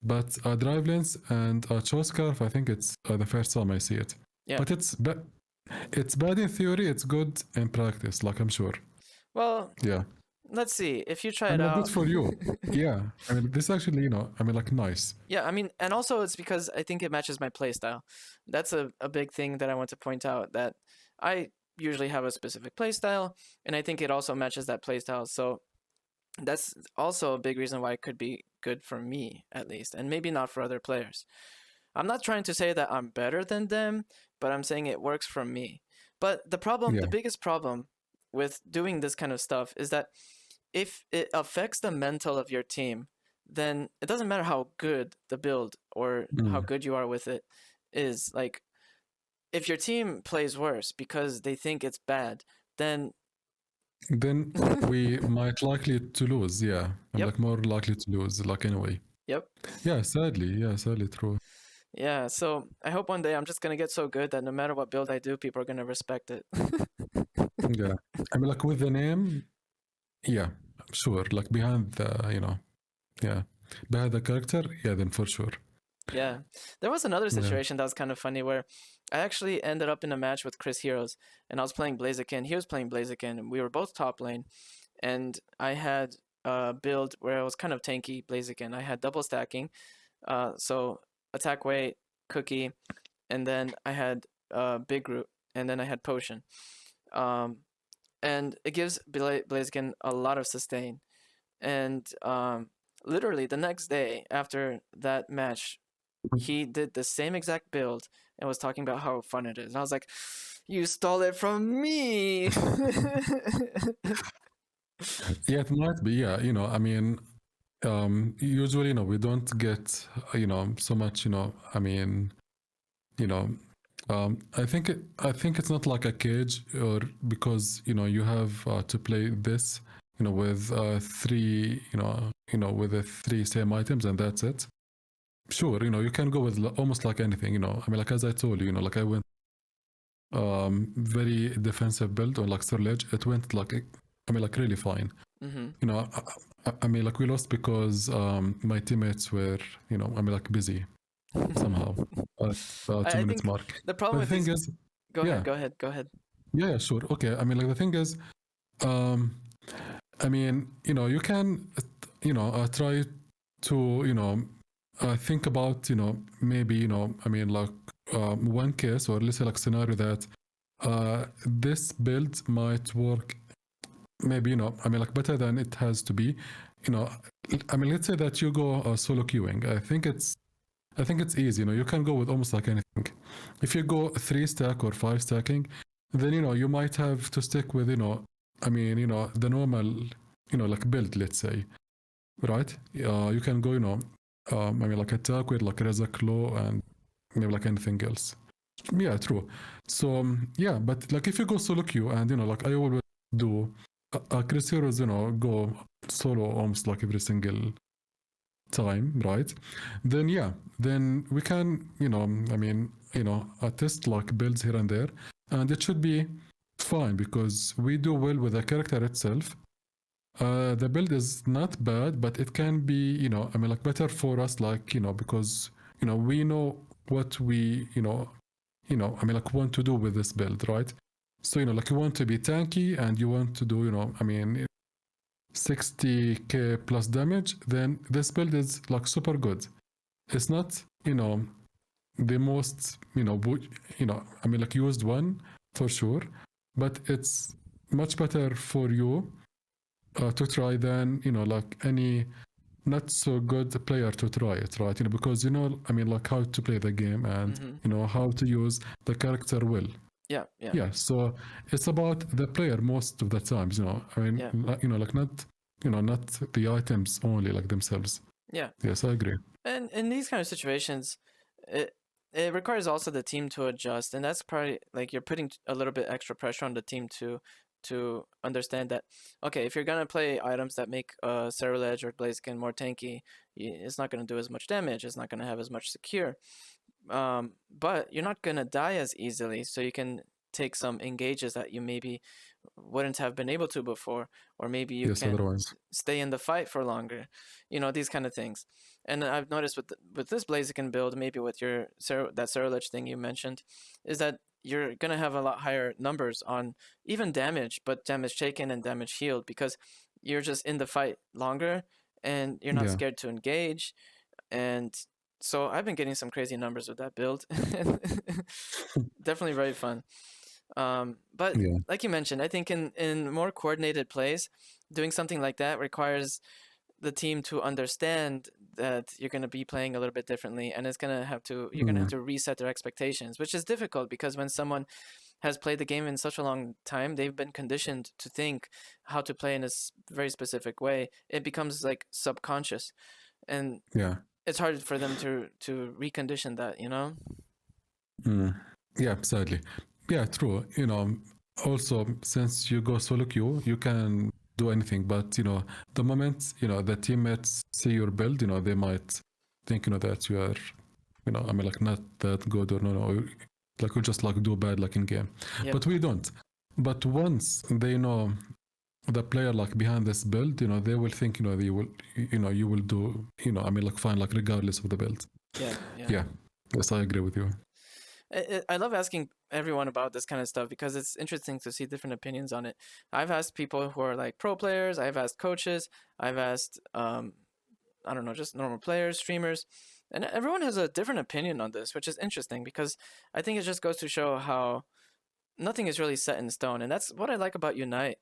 But drive lens and choice scarf, I think it's the first time I see it. Yeah. But it's bad in theory. It's good in practice. Like I'm sure. Well, Yeah. let's see if you try I it mean, like good out. for you. Yeah. I mean, this actually, I mean, like nice. Yeah, I mean, and also it's because I think it matches my playstyle. That's a big thing that I want to point out, that I usually have a specific playstyle, and I think it also matches that playstyle. So that's also a big reason why it could be good for me, at least, and maybe not for other players. I'm not trying to say that I'm better than them, but I'm saying it works for me. But the Yeah. biggest problem with doing this kind of stuff is that if it affects the mental of your team, then it doesn't matter how good the build or how Mm. good you are with it is. Like, if your team plays worse because they think it's bad, then Then we might likely to lose. Yeah. I'm yep, like more likely to lose. Like anyway. yep. Yeah. Sadly. Yeah. Sadly true. Yeah, so I hope one day I'm just gonna get so good that no matter what build I do, people are gonna respect it. Yeah. I mean, like with the name. Yeah. Sure. Like behind the, yeah, behind the character. Yeah. Then for sure. Yeah. There was another Yeah. situation that was kind of funny where I actually ended up in a match with Chris Heroes, and I was playing Blaziken. He was playing Blaziken, and we were both top lane. And I had a build where I was kind of tanky Blaziken. I had double stacking, so attack weight, cookie, and then I had big root, and then I had potion. Um, and it gives Blaziken a lot of sustain. And literally the next day after that match, he did the same exact build and was talking about how fun it is. And I was like, "You stole it from me." Yeah. It might be. Yeah. I mean, usually, we don't get, so much, I mean, you know, I think it's not like a cage, or because you have to play this, with three, with the three same items, and that's it. Sure, you can go with almost like anything. I mean, like as I told you, like I went very defensive build on like Surge. It went like, I mean, like really fine. Hmm. I mean, like we lost because my teammates were, I mean, like busy somehow at two I minutes think mark. the problem But the with thing these. is, Go ahead. yeah, Go ahead. Go ahead. yeah, sure, okay. I mean, like the thing is, um, I mean, you can, try to, think about, maybe, I mean, like one case, or let's say like scenario that this build might work, maybe, I mean, like better than it has to be. You know, I mean, let's say that you go solo queuing. I think it's easy. You can go with almost like anything. If you go three stack or five stacking, then you might have to stick with I mean the normal like build, let's say, right? You can go I mean like attack with like Reza Claw and maybe like anything else. Yeah, true. So yeah, but like if you go solo queue, and like I always do, Chris Heroes go solo almost like every single time, right? Then yeah, then we can, I mean, test like builds here and there, and it should be fine because we do well with the character itself. The build is not bad, but it can be, I mean, like better for us, like because we know what we, I mean, like want to do with this build, right? So like you want to be tanky and you want to do, I mean, 60k plus damage, then this build is like super good. It's not, the most, I mean, like used one for sure, but it's much better for you to try than, like any not so good player to try it, right? Because I mean, like how to play the game and Hmm. how to use the character well. Yeah, yeah, Yeah, so it's about the player most of the times, I mean, yeah, like not, not the items only, like themselves. yeah. Yes, I agree. And in these kind of situations, it it requires also the team to adjust, and that's probably like you're putting a little bit extra pressure on the team to understand that okay, if you're gonna play items that make Ceruledge or Blaziken more tanky, it's not gonna do as much damage. It's not gonna have as much secure. But you're not gonna die as easily, so you can take some engages that you maybe wouldn't have been able to before, or maybe you Yes, can otherwise. stay in the fight for longer, these kind of things. And I've noticed with this Blaziken build, maybe with your that Ceruledge thing you mentioned, is that you're gonna have a lot higher numbers on even damage, but damage taken and damage healed because you're just in the fight longer and you're not Yeah. scared to engage. And so I've been getting some crazy numbers with that build. Definitely very fun. But Yeah. like you mentioned, I think in more coordinated plays, doing something like that requires the team to understand that you're going to be playing a little bit differently, and you're going to have Mm, to reset their expectations, which is difficult because when someone has played the game in such a long time, they've been conditioned to think how to play in a very specific way. It becomes like subconscious, and yeah. it's hard for them to recondition that, Mm. Yeah, sadly. Yeah, true. Also, since you go solo queue, you can do anything. But, the moment, the teammates see your build, they might think, that you are, I mean, like not that good or no, like we just like do bad like in game. Yep. But we don't. But once they know the player like behind this build, they will think, you will do, I mean, like fine, like regardless of the build. Yeah, yeah. Yeah. Yes, I agree with you. I love asking everyone about this kind of stuff because it's interesting to see different opinions on it. I've asked people who are like pro players, I've asked coaches, I've asked I don't know, just normal players, streamers, and everyone has a different opinion on this, which is interesting because I think it just goes to show how nothing is really set in stone, and that's what I like about Unite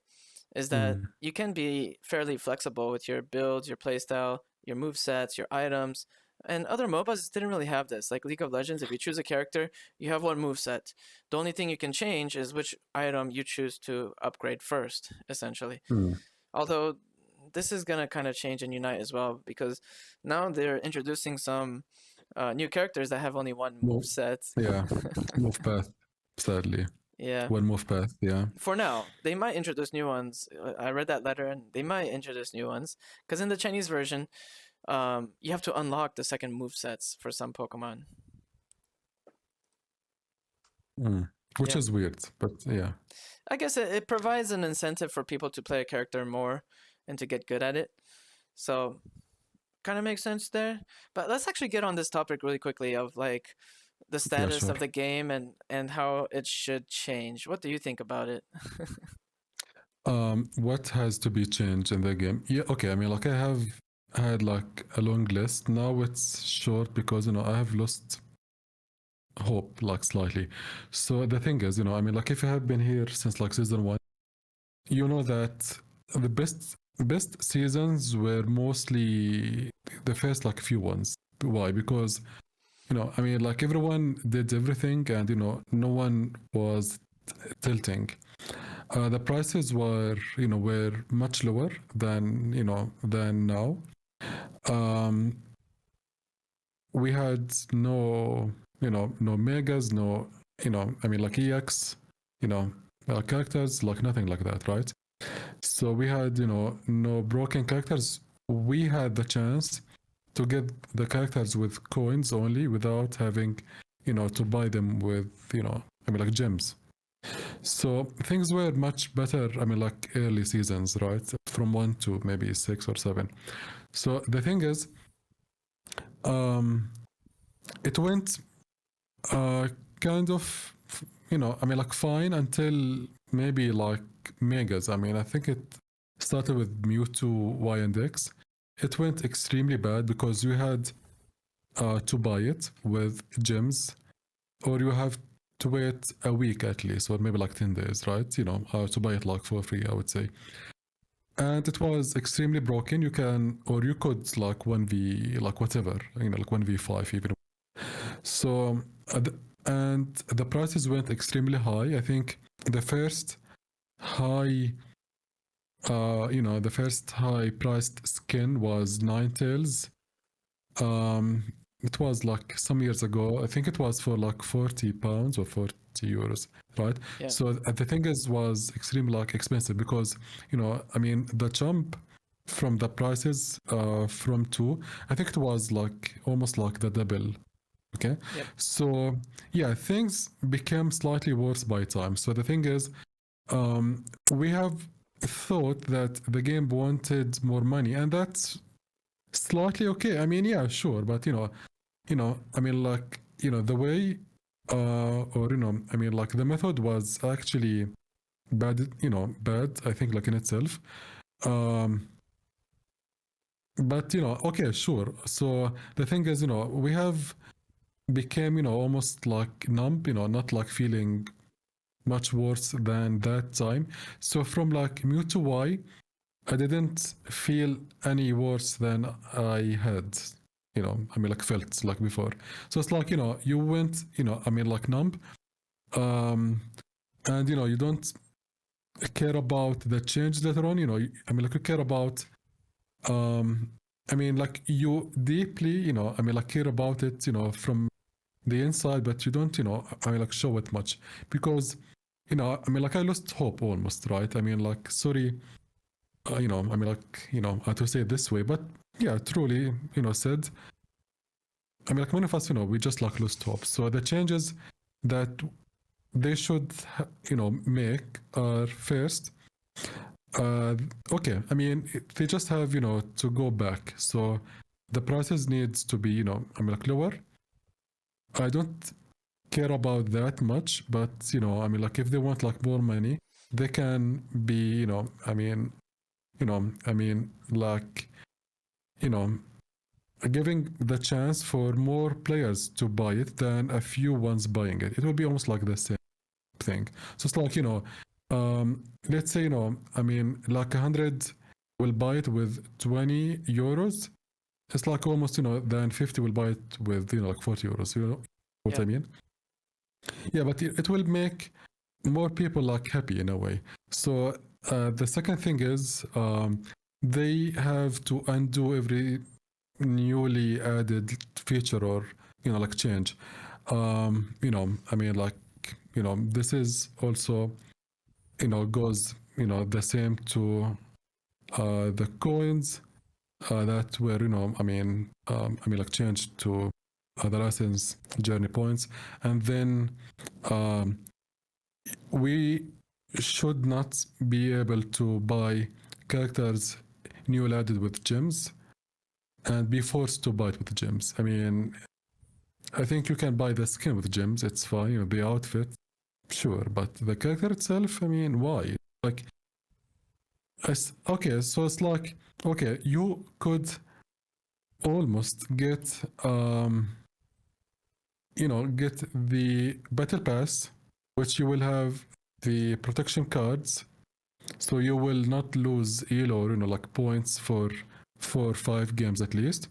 is that Mm. you can be fairly flexible with your builds, your playstyle, your move sets, your items. And other MOBAs didn't really have this. Like League of Legends, if you choose a character, you have one move set. The only thing you can change is which item you choose to upgrade first, essentially. Mm. Although this is gonna kind of change in Unite as well because now they're introducing some new characters that have only one move Move, set. yeah, move path. Sadly, Yeah. one move path. Yeah, For now, they might introduce new ones. I read that letter, and they might introduce new ones. Because in the Chinese version, you have to unlock the second move sets for some Pokemon. mm. Which Yeah, is weird, but yeah, I guess it provides an incentive for people to play a character more and to get good at it. So, kind of makes sense there. But let's actually get on this topic really quickly of like the yeah, status sure. of the game and how it should change. What do you think about it? What has to be changed in the game? Yeah, okay. I mean, like I have had like a long list. Now it's short because I have lost hope like slightly. So the thing is, I mean, like if you have been here since like season one, you know that the best seasons were mostly the first like few ones. Why? Because I mean, like everyone did everything, and no one was tilting. The prices were much lower than now. Um, we had no megas, no I mean like EX, you know characters, like nothing like that, right? So we had no broken characters. We had the chance to get the characters with coins only without having to buy them with I mean like gems. So things were much better, I mean like early seasons, right, from 1 to maybe 6 or 7. So the thing is, um it went uh kind of I mean like fine until maybe like megas. I mean I think it started with Mewtwo Y and X. It went extremely bad because you had to buy it with gems, or you have to wait a week at least, or maybe like 10 days, right? To buy it like for free, I would say. And it was extremely broken. You can, or you could like 1v, like whatever, like 1v5 even. So and the prices went extremely high. I think the first high, the first high priced skin was Ninetales. Um, it was like some years ago. I think it was for like £40 or €40, right? Yeah. So the thing is, was extremely like expensive because I mean, the jump from the prices from two, I think it was like almost like the double. Okay, Yep. so yeah, things became slightly worse by time. So the thing is, we have thought that the game wanted more money, and that's slightly okay. I mean, yeah, sure, but I mean, like, the way, or I mean, like, the method was actually bad. Bad. I think, like in itself. Um, but okay, sure. So the thing is, we have became, almost like numb. Not like feeling much worse than that time. So from like Mu to Y, I didn't feel any worse than I had, I mean, like felt like before. So it's like, you went, I mean, like numb, um, and, you don't care about the change later on, I mean, like you care about, um, I mean, like you deeply, I mean, like care about it, from the inside, but you don't, I mean, like show it much because, I mean, like I lost hope almost, right? I mean, like, sorry, I mean, like, how to say it this way, but yeah, truly, said, I mean, like, many of us, we just like lost hope. So the changes that they should, make are first, uh, okay, I mean, they just have, to go back. So the prices needs to be, I mean, like lower. I don't care about that much, but, I mean, like, if they want like more money, they can be, I mean, like, you know, giving the chance for more players to buy it than a few ones buying it. It will be almost like the same thing. So it's like, let's say, I mean, like 100 will buy it with €20. It's like almost, then 50 will buy it with, like €40. You know what I Yep. mean? Yeah, but it will make more people like happy in a way. So the second thing is they have to undo every newly added feature or like change. I mean, like, this is also goes the same to the coins that were I mean like changed to the license journey points, and then um, we should not be able to buy characters newly added with gems and be forced to buy it with gems. I mean, I think you can buy the skin with gems, it's fine, the outfit, sure, but the character itself, I mean, why? Like, okay, so it's like, okay, you could almost get, get the battle pass, which you will have the protection cards, so you will not lose elo or like points for 4 or 5 games at least.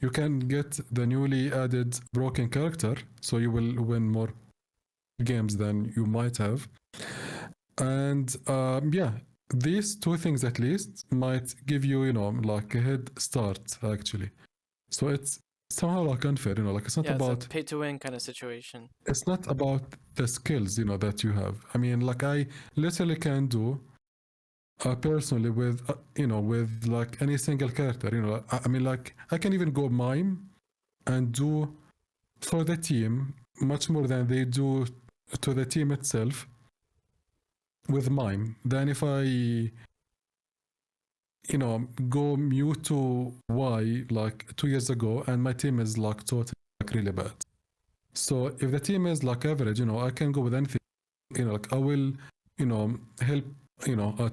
You can get the newly added broken character, so you will win more games than you might have. And yeah, these two things at least might give you, like a head start actually. So it's somehow like unfair, like it's not Yeah, it's a about pay to win kind of situation. it's not about the skills, that you have. I mean, like I literally can do personally with with like any single character. I mean, like I can even go mime and do for the team much more than they do to the team itself with mime than if I go Mew to Y like 2 years ago and my team is like totally like really bad. So if the team is like average, I can go with anything. Like I will, help,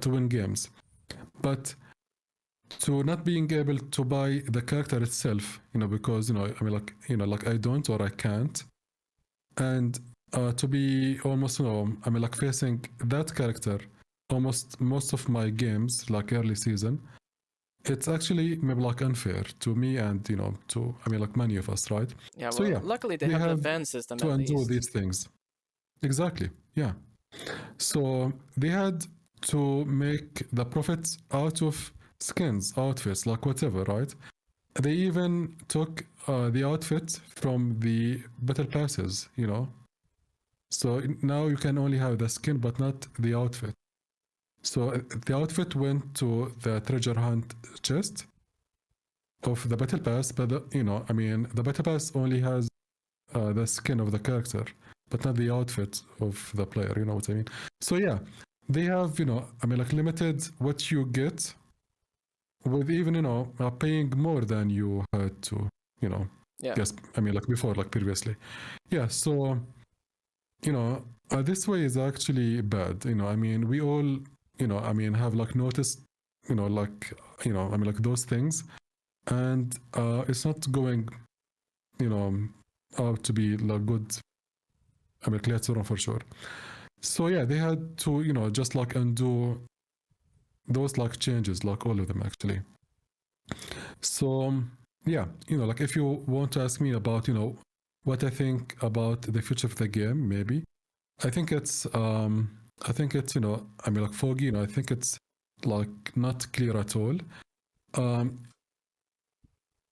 to win games. But to not being able to buy the character itself, because I mean, like like I don't or I can't, and to be almost, I mean, like facing that character almost most of my games, like early season, it's actually maybe like unfair to me and to I mean like many of us, right? Yeah, So well, yeah, luckily they they have the have ban system to at undo least. these things. Exactly. Yeah. So they had to make the profits out of skins, outfits, like whatever, right? They even took the outfit from the battle passes. So now you can only have the skin, but not the outfit. So the outfit went to the treasure hunt chest of the battle pass, but I mean, the battle pass only has the skin of the character, but not the outfit of the player. You know what I mean? So yeah, they have I mean, like limited what you get with even paying more than you had to. You know, Yeah. yes, I mean, like before, like previously. Yeah, so this way is actually bad. I mean, we all I mean, have like noticed like I mean, like those things, and it's not going you know out to be like good. I mean, later on for sure. So yeah, they had to just like undo those like changes, like all of them actually. So yeah, like if you want to ask me about what I think about the future of the game, maybe I think it's I mean, like foggy. I think it's like not clear at all. Um,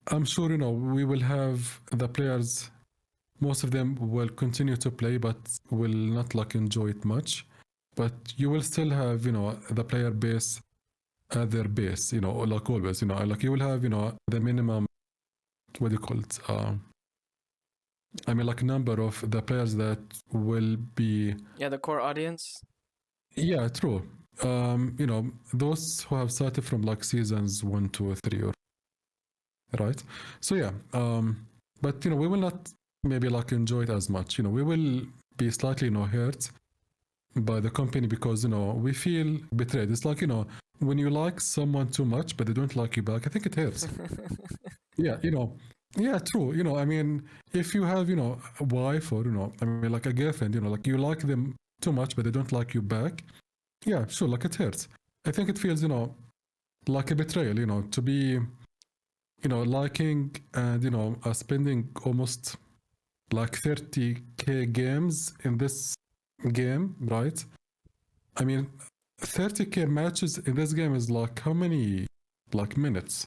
I'm sure we will have the players. Most of them will continue to play, but will not like enjoy it much. But you will still have the player base at their base. Like always. Like you will have the minimum. What do you call it? I mean, like number of the players that will be. Yeah, the core audience. Yeah, true. Those who have started from like seasons 1, 2, 3, or right. So yeah, but we will not maybe like enjoy it as much. We will be slightly hurt by the company because we feel betrayed. It's like when you like someone too much but they don't like you back. I think it hurts. Yeah, yeah, true. I mean, if you have a wife or I mean like a girlfriend, like you like them too much but they don't like you back. Yeah, sure, like it hurts. I think it feels like a betrayal. To be liking and spending almost like 30K games in this game, right? I mean, 30K matches in this game is like how many like minutes?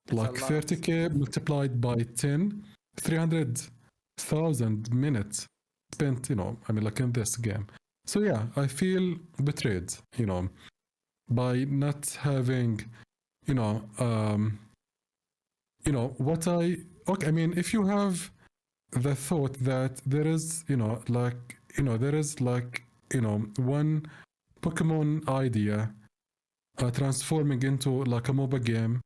It's a Like lot. 30K multiplied by 10, 300,000 minutes spent, I mean, like in this game. So yeah, I feel betrayed, by not having, you know, um, what I, okay, I mean, if you have the thought that there is, there is like, one Pokemon idea transforming into like a MOBA game.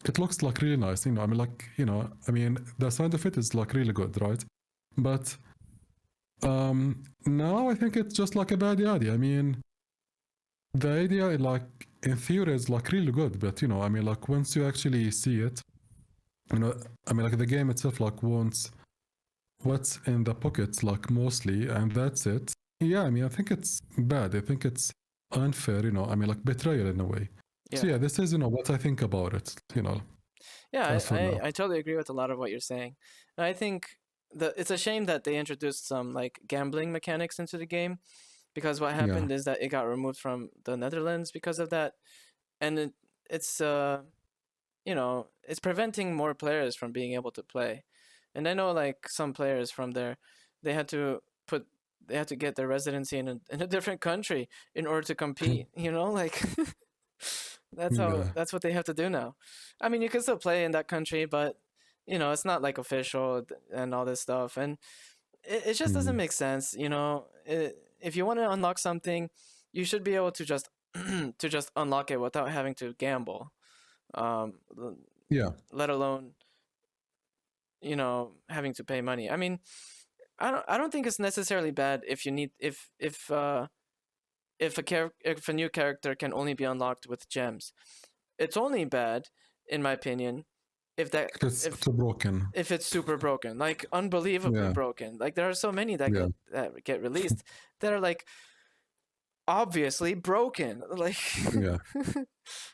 It looks like really nice, I mean, like, I mean, the sound of it is like really good, right? But now I think it's just like a bad idea. I mean, the idea, like, in theory, is like really good, but I mean, like, once you actually see it, I mean, like, the game itself, like, wants what's in the pockets, like, mostly, and that's it. Yeah, I mean, I think it's bad. I think it's unfair, I mean, like, betrayal in a way. So, Yeah. yeah, this is, what I think about it, Yeah, as for now. I totally agree with a lot of what you're saying. And I think it's a shame that they introduced some like gambling mechanics into the game because what Yeah. happened is that it got removed from the Netherlands because of that, and it's it's preventing more players from being able to play. And I know like some players from there, they had to put they had to get their residency in a different country in order to compete. Like Yeah. that's what they have to do now. I mean, you can still play in that country, but it's not like official and all this stuff, and it just doesn't Mm. make sense. If you want to unlock something, you should be able to just to just unlock it without having to gamble. Um, Yeah. let alone having to pay money. I mean, I don't think it's necessarily bad if you need if a new character can only be unlocked with gems. It's only bad, in my opinion, if that It's if too broken. if it's super broken, like unbelievably Yeah. broken. Like there are so many that Yeah. get released that are like obviously broken. Like, Yeah.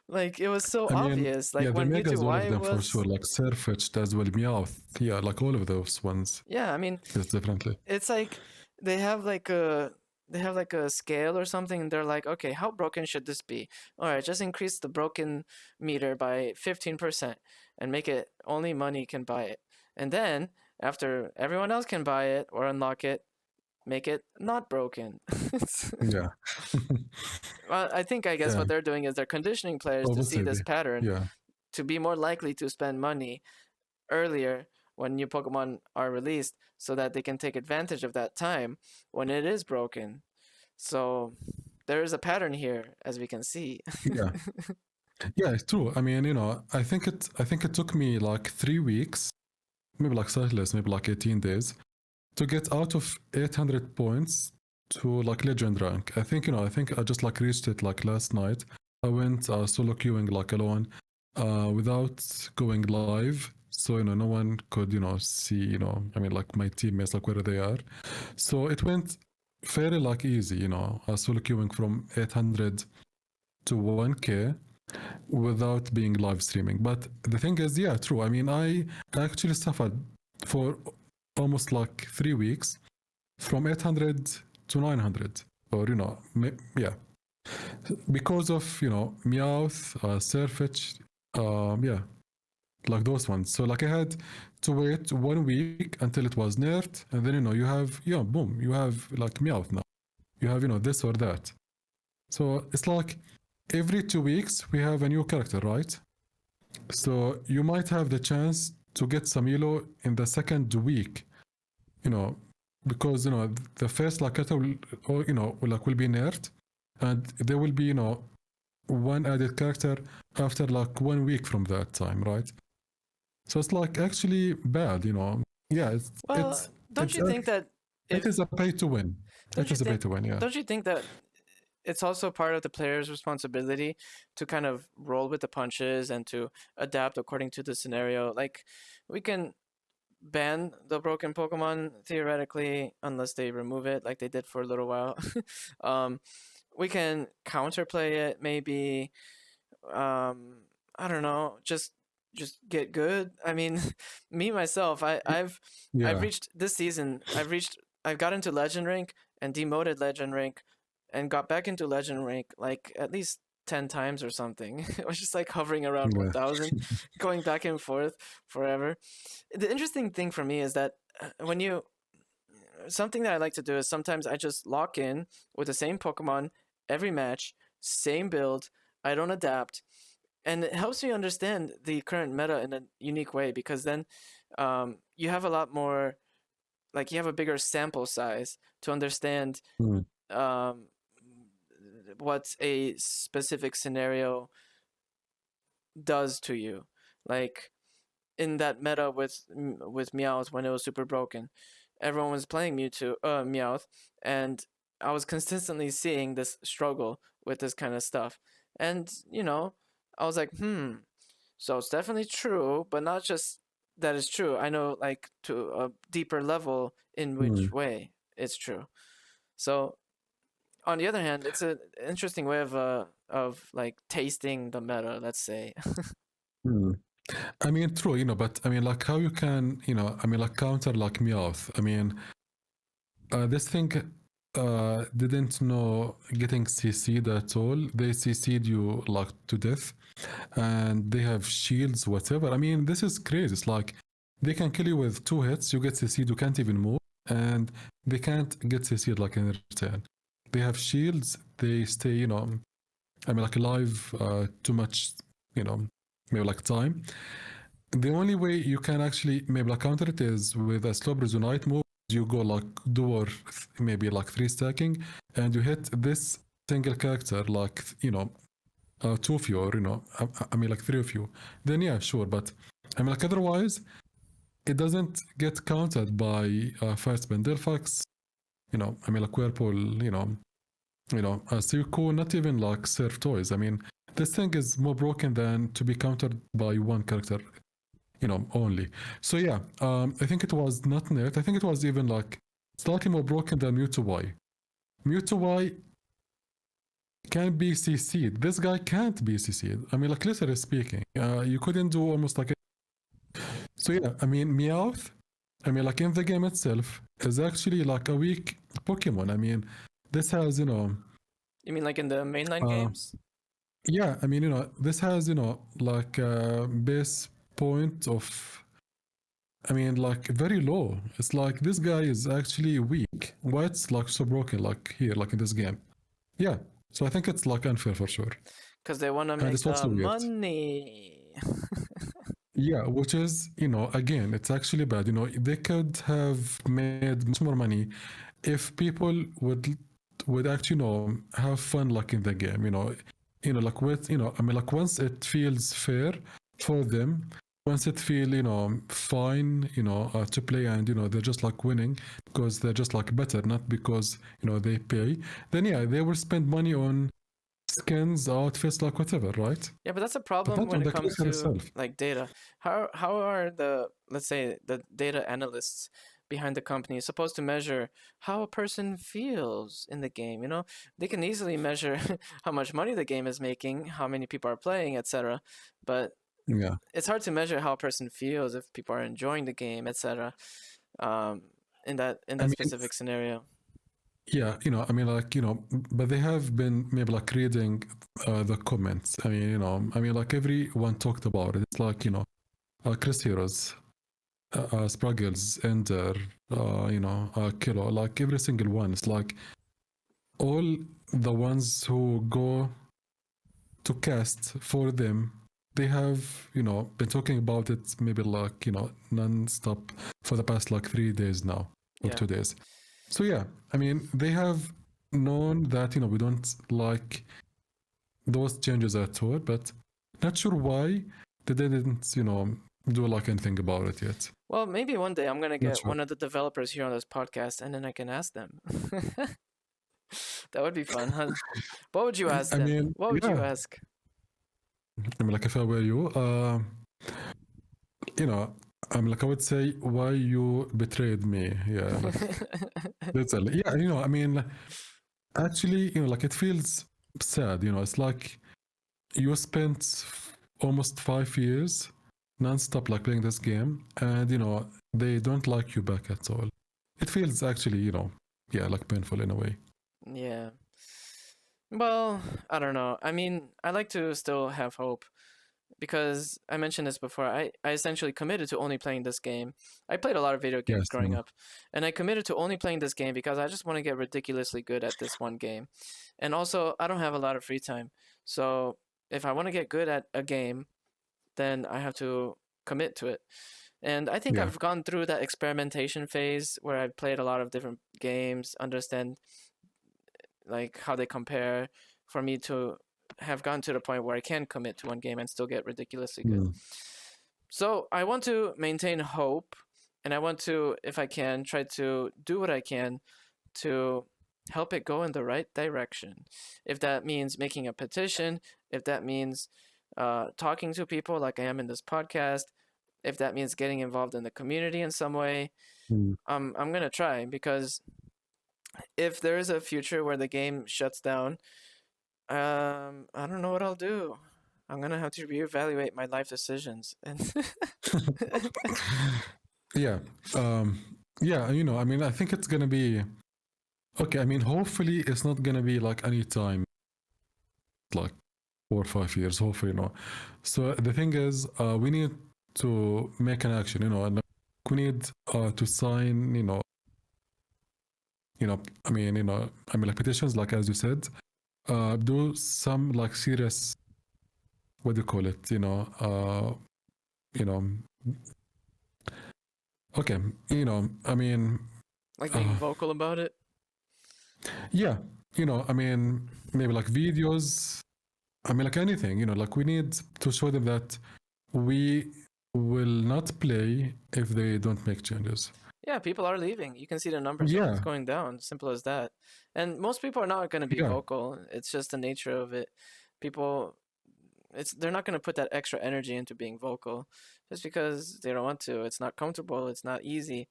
like it was so I mean, obvious. yeah, Like the when Mewtwo megas, all of Y them for sure, was, like Surfetched as well, Meowth. Yeah, like all of those ones. yeah. I mean, Yes, definitely. it's like they have like a they have like a scale or something, and they're like, okay, how broken should this be? All right, just increase the broken meter by 15% and make it only money can buy it. And then after everyone else can buy it or unlock it, make it not broken. Yeah. Well, I guess Yeah. what they're doing is they're conditioning players Oh, to see this possibly. pattern Yeah. to be more likely to spend money earlier when new Pokemon are released so that they can take advantage of that time when it is broken. So there is a pattern here, as we can see. Yeah. Yeah, it's true. I mean, I think it took me like 3 weeks, maybe like slightly less, maybe like 18 days, to get out of 800 points to like legend rank. I think I just like reached it like last night. I went solo queuing like alone, without going live. So, no one could, see, I mean, like my teammates, like where they are. So it went fairly like easy, solo queuing from 800 to 1K without being live streaming. But the thing is, yeah, true. I mean, I actually suffered for almost like 3 weeks from 800 to 900, or yeah, because of Meowth, Surfetch, yeah, like those ones. So like I had to wait 1 week until it was nerfed, and then you have boom, you have like Meowth now. You have this or that. So it's like every 2 weeks we have a new character, right? So you might have the chance to get some yellow in the second week, you know, because the first like character will, or, will be nerfed, and there will be one added character after like 1 week from that time, right? So it's like actually bad, Yeah, it's Well, it's don't it's you think that it if is a pay to win. don't It you is a pay think to win, yeah. don't you think that it's also part of the player's responsibility to kind of roll with the punches and to adapt according to the scenario? Like we can ban the broken Pokemon theoretically, unless they remove it, like they did for a little while. um, we can counterplay it, maybe. Um, I don't know, just get good. I mean, me myself, I've Yeah, reached this season. I've got into Legend rank and demoted Legend rank, and got back into Legend rank like at least 10 times or something. I was just like hovering around yeah. 1,000, going back and forth forever. The interesting thing for me is that when you something that I like to do is sometimes I just lock in with the same Pokemon every match, same build. I don't adapt, and it helps me understand the current meta in a unique way because then you have a lot more, like you have a bigger sample size to understand Mm, um, what a specific scenario does to you. Like in that meta with Meowth when it was super broken, everyone was playing Meowth, and I was consistently seeing this struggle with this kind of stuff, and I was like, so it's definitely true, but not just that it's true. I know like to a deeper level in which mm, way it's true. So on the other hand, it's an interesting way of like tasting the meta, let's say. mm. I mean, true, but I mean, like, how you can, I mean, like, counter like Meowth. I mean, this thing didn't know getting CC'd at all. They CC'd you like to death, and they have shields, whatever. I mean, this is crazy. It's like they can kill you with 2 hits, you get CC'd, you can't even move, and they can't get CC'd like in return. They have shields, they stay, I mean, like alive too much, maybe like time. The only way you can actually maybe like counter it is with a slow resonate move. You go like dual, maybe like 3 stacking, and you hit this single character like two of you, or I mean like three of you. Then yeah, sure, but I mean like otherwise, it doesn't get counted by first Bendelfax. I mean like Whirlpool. Suicune, not even like Surf Toys. I mean, this thing is more broken than to be countered by one character only. So yeah, I think it was not nerfed. I think it was even like slightly more broken than Mewtwo Y. Mewtwo Y, can be CC'd. This guy can't be CC'd. I mean, like literally speaking, you couldn't do almost like. So yeah, I mean, Meowth. I mean, like in the game itself, is actually like a weak Pokemon. I mean, this has You mean like in the mainline uh, games? yeah. I mean, this has like a base point of. I mean, like very low. It's like this guy is actually weak. Why it's like so broken, like here, like in this game? Yeah. So I think it's like unfair for sure, Because they want to and make it's the also weird. money. Yeah, which is, again, it's actually bad. They could have made much more money if people would actually, have fun like in the game. Like with, I mean, like once it feels fair for them, once it feel, fine, to play, and they're just like winning because they're just like better, not because they pay. Then yeah, they will spend money on skins, outfits, like whatever, right? Yeah, but that's a But problem not when on it the comes character to itself. like data. How are the, let's say, the data analysts behind the company supposed to measure how a person feels in the game? They can easily measure how much money the game is making, how many people are playing, etc. But Yeah. it's hard to measure how a person feels if people are enjoying the game, etc. Um, in I that mean, specific scenario. yeah, I mean, like, but they have been maybe like reading the comments. I mean, like everyone talked about it. It's like, Chris Heroes, Spraggles, Ender, Kilo, like every single one. It's like all the ones who go to cast for them, they have, been talking about it maybe like, non-stop for the past like 3 days now or Yeah. 2 days. So yeah, I mean, they have known that we don't like those changes at all, but not sure why they didn't do like anything about it yet. Well, maybe one day I'm gonna Not get sure. one of the developers here on this podcast, and then I can ask them. That would be fun, huh? What would you ask I them? mean, What would you yeah. ask? I mean, like if I were you, you know, I'm like I would say why you betrayed me. Yeah, like that's a, yeah. I mean, actually, like it feels sad. It's like you spent almost 5 years non-stop like playing this game, and they don't like you back at all. It feels actually, yeah, like painful in a way. Yeah. Well, I don't know. I mean, I like to still have hope because I mentioned this before. I essentially committed to only playing this game. I played a lot of video games Yes, growing up, and I committed to only playing this game because I just want to get ridiculously good at this one game. And also, I don't have a lot of free time. So, if I want to get good at a game, then I have to commit to it. And I think yeah. I've gone through that experimentation phase where I've played a lot of different games, understand like how they compare for me to have gotten to the point where I can commit to one game and still get ridiculously good. Mm. So I want to maintain hope and I want to, if I can, try to do what I can to help it go in the right direction. If that means making a petition, if that means talking to people like I am in this podcast, if that means getting involved in the community in some way, Mm. I'm gonna try because if there is a future where the game shuts down, I don't know what I'll do. I'm gonna have to reevaluate my life decisions. And Yeah. Um, yeah, I mean, I think it's gonna be okay. I mean, hopefully, it's not gonna be like any time, like 4 or 5 years. Hopefully, no. So the thing is, we need to make an action, and we need to sign, I mean, like petitions, like as you said, do some like serious, what do you call it? You know, okay, I mean, like being uh, vocal about it. yeah, I mean, maybe like videos. I mean, like anything, like we need to show them that we will not play if they don't make changes. Yeah, people are leaving. You can see the numbers. It's Yeah, going down. Simple as that. And most people are not going to be yeah, vocal. It's just the nature of it. People, they're not going to put that extra energy into being vocal just because they don't want to. It's not comfortable. It's not easy.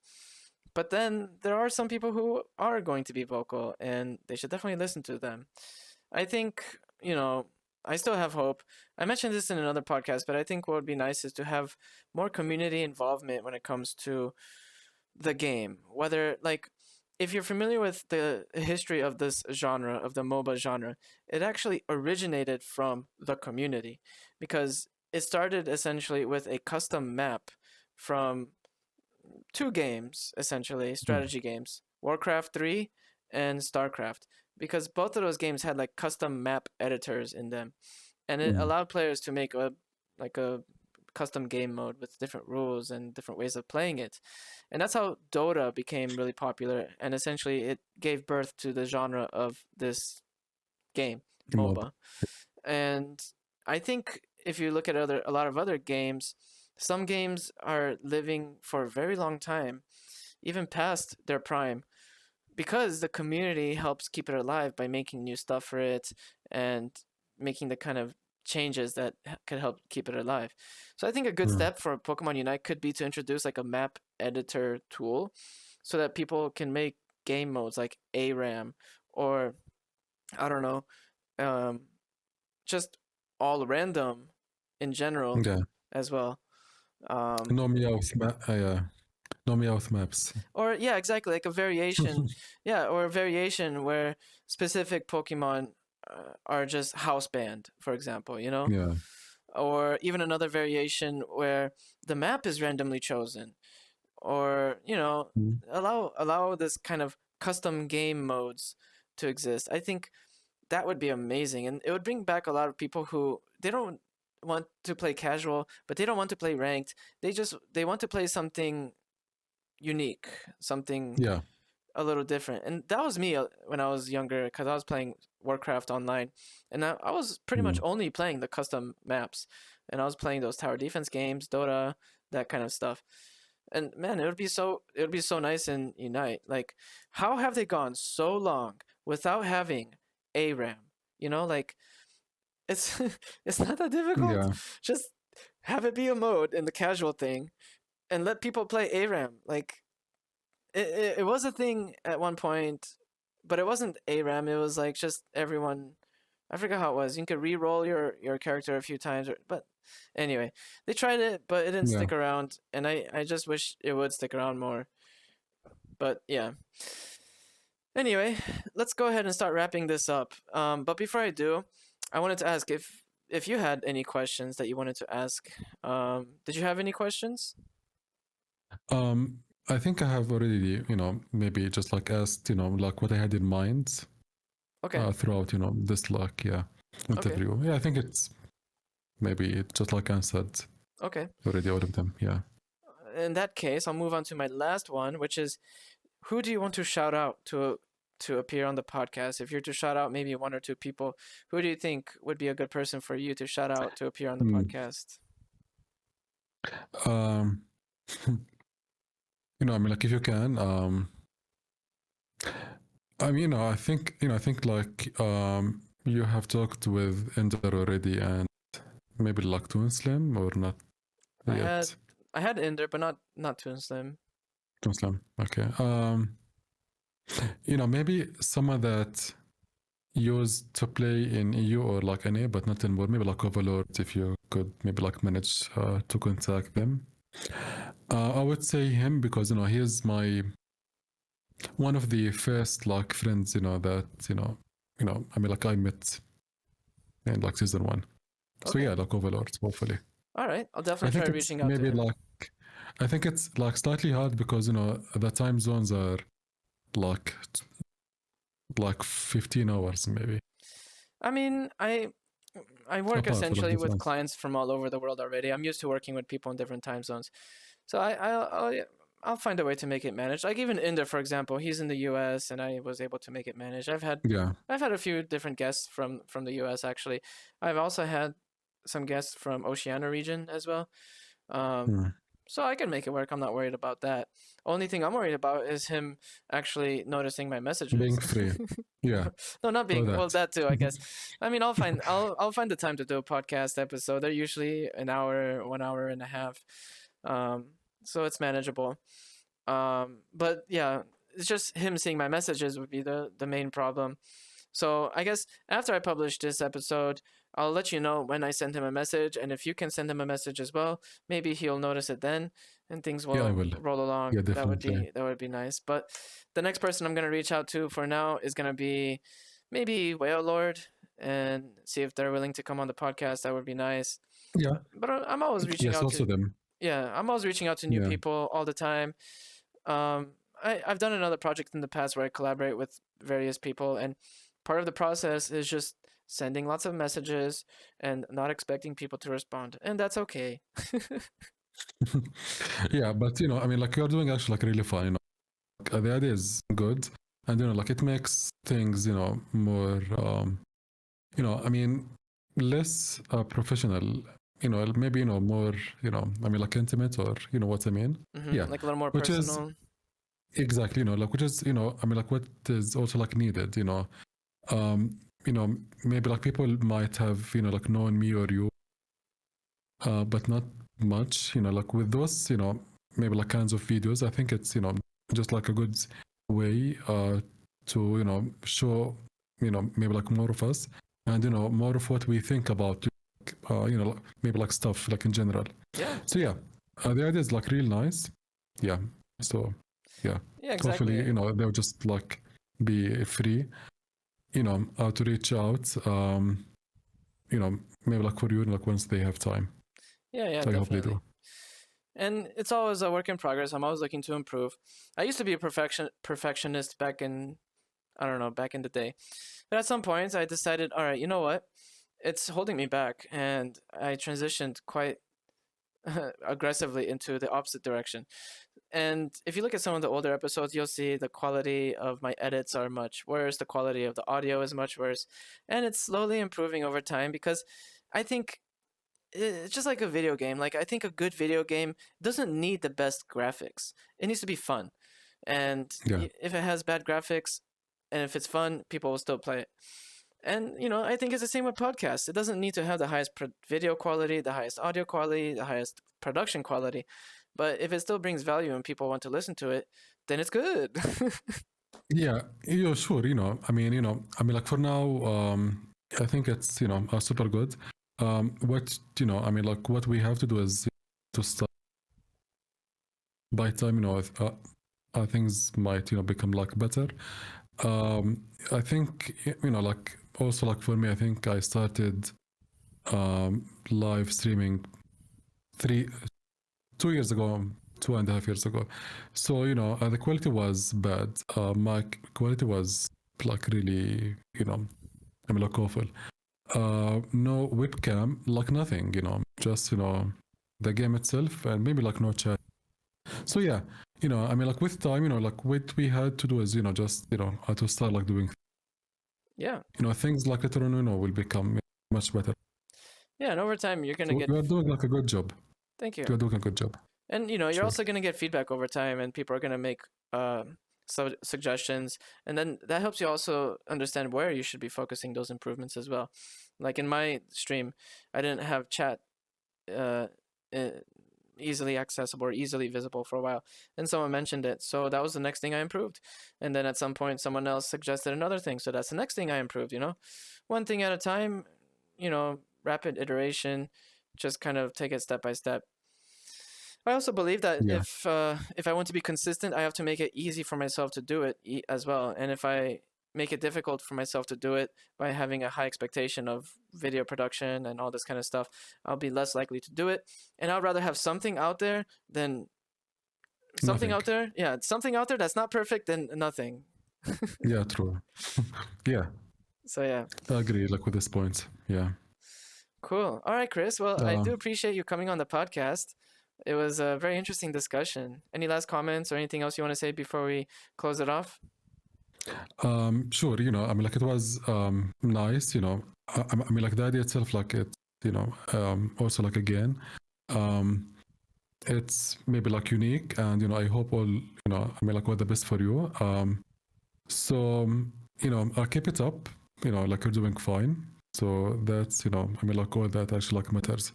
But then there are some people who are going to be vocal, and they should definitely listen to them. I think, you know, I still have hope. I mentioned this in another podcast, but I think what would be nice is to have more community involvement when it comes to the game. Whether, like, if you're familiar with the history of this genre, of the MOBA genre, it actually originated from the community because it started essentially with a custom map from two games, essentially, Mm. strategy games, Warcraft 3 and StarCraft, because both of those games had like custom map editors in them, and it Mm. allowed players to make a custom game mode with different rules and different ways of playing it. And that's how Dota became really popular, and essentially it gave birth to the genre of this game, Mob. MOBA. And I think if you look at a lot of other games, some games are living for a very long time, even past their prime, because the community helps keep it alive by making new stuff for it and making the kind of changes that could help keep it alive. So I think a good Mm. step for Pokemon Unite could be to introduce like a map editor tool so that people can make game modes like ARAM or I don't know, um, just all random in general Yeah. as well. Um, No Meowth yeah. No Meowth maps. or yeah, exactly, like a variation, yeah, or a variation where specific Pokemon are just house banned, for example, you know, Yeah. or even another variation where the map is randomly chosen, or you know, Mm. allow this kind of custom game modes to exist. I think that would be amazing, and it would bring back a lot of people who they don't want to play casual, but they don't want to play ranked. They want to play something unique, something Yeah. a little different. And that was me when I was younger because I was playing Warcraft online, and I was pretty much Mm. only playing the custom maps, and I was playing those tower defense games, Dota, that kind of stuff. And man, it would be so nice in Unite. Like, how have they gone so long without having ARAM? You know, like it's it's not that difficult. Yeah. Just have it be a mode in the casual thing and let people play ARAM. Like it was a thing at one point, but it wasn't ARAM. It was like just everyone. I forgot how it was. You could re-roll your character a few times, but anyway, they tried it, but it didn't Yeah. stick around, and I just wish it would stick around more. But yeah. Anyway, let's go ahead and start wrapping this up. But before I do, I wanted to ask if you had any questions that you wanted to ask. Did you have any questions? Um, I think I have already, maybe just like asked, like what I had in mind Okay. throughout, this like, yeah, Okay. interview. Yeah, I think it's maybe just like answered Okay. already all of them. Yeah. In that case, I'll move on to my last one, which is who do you want to shout out to appear on the podcast? If you're to shout out maybe one or two people, who do you think would be a good person for you to shout out to appear on the Mm. podcast? Um, I mean, like if you can, I mean, I think like you have talked with Ender already, and maybe like Twin Slim or not I had yet. I had Ender, but not Toon Slim. Twin Slim. Okay. Maybe someone that used to play in EU or like NA, but not anymore. Maybe like Overlord, if you could maybe like manage to contact them. I would say him because he is my one of the first like friends that I mean like I met in like season one. So Okay. yeah, like Overlord, hopefully. All right. I'll I definitely try think it's reaching out to maybe him. like I think it's like slightly hard because the time zones are like 15 hours maybe I mean, I work apart for like essentially with difference. clients from all over the world already. I'm used to working with people in different time zones, so I'll find a way to make it managed. Like even Inder, for example, he's in the U.S. and I was able to make it managed. Yeah. I've had a few different guests from the U.S. actually. I've also had some guests from Oceania region as well. Um, Mm. so I can make it work. I'm not worried about that. Only thing I'm worried about is him actually noticing my messages. Being free. Yeah. No, not Or being well. that. That too, I guess. I mean, I'll find the time to do a podcast episode. They're usually an hour, 1 hour and a half, um, so it's manageable. But yeah, it's just him seeing my messages would be the main problem. So I guess after I publish this episode, I'll let you know when I send him a message, and if you can send him a message as well, maybe he'll notice it then, and things Yeah, I will will. roll along. Yeah, definitely. That would be nice. But the next person I'm gonna reach out to for now is gonna be maybe Whale Lord, and see if they're willing to come on the podcast. That would be nice. Yeah. But I'm always reaching Yes, out also to them. yeah, I'm always reaching out to new Yeah. people all the time. I've done another project in the past where I collaborate with various people, and part of the process is just sending lots of messages and not expecting people to respond, and that's okay. Yeah, but I mean, like you're doing actually like really fun. The idea is good, and like it makes things more I mean, less professional. Maybe more I mean, like intimate, or what I mean. Yeah, Like a little more which is personal. exactly like which is I mean, like what is also like needed. Um, maybe like people might have like known me or you, but not much. Like with those maybe like kinds of videos, I think it's just like a good way to show maybe like more of us, and more of what we think about maybe like stuff like in general. Yeah. So yeah, the idea is like real nice. Yeah. So yeah, Yeah, hopefully exactly. they'll just like be free to reach out maybe like for you like once they have time. Yeah, yeah, So I hope they definitely. do. And it's always a work in progress. I'm always looking to improve. I used to be a perfectionist back in I don't know, back in the day. But at some point I decided, all right, you know what? It's holding me back, and I transitioned quite aggressively into the opposite direction. And if you look at some of the older episodes, you'll see the quality of my edits are much worse. The quality of the audio is much worse. And it's slowly improving over time because I think it's just like a video game. Like, I think a good video game doesn't need the best graphics, it needs to be fun. And Yeah. if it has bad graphics and if it's fun, people will still play it. And I think it's the same with podcasts. It doesn't need to have the highest video quality, the highest audio quality, the highest production quality, but if it still brings value and people want to listen to it, then it's good. Yeah, sure. I mean, like for now, I think it's super good. What I mean, like what we have to do is to start by time things might become like better. I think like also like for me, I think I started live streaming three 2 years ago, 2.5 years ago. So the quality was bad. My quality was like really I mean like awful. No webcam, like nothing. Just the game itself, and maybe like no chat. So yeah, I mean like with time, like what we had to do is just to start like doing Yeah. things like later on will become much better. Yeah, and over time you're gonna So get. you are doing like a good job. Thank you. You are doing a good job. And you're Sure. also gonna get feedback over time, and people are gonna make suggestions, and then that helps you also understand where you should be focusing those improvements as well. Like in my stream, I didn't have chat uh, uh, easily accessible or easily visible for a while, and someone mentioned it, so that was the next thing I improved. And then at some point, someone else suggested another thing, so that's the next thing I improved. One thing at a time. Rapid iteration, just kind of take it step by step. I also believe that Yeah. if I want to be consistent, I have to make it easy for myself to do it as well. And if I make it difficult for myself to do it by having a high expectation of video production and all this kind of stuff, I'll be less likely to do it. And I'd rather have something out there than something Nothing. out there. Yeah, something out there that's not perfect than nothing. Yeah, true. Yeah, So yeah, I agree. Like with this point. Yeah. cool. All right, Chris. Well, I Uh, do appreciate you coming on the podcast. It was a very interesting discussion. Any last comments or anything else you want to say before we close it off? sure. I mean, like it was nice. I mean, like the idea itself, like it. Also like again, um, it's maybe like unique, and I hope all I mean, like all the best for you. So I'll keep it up. Like you're doing fine. So that's I mean, like all that actually like matters.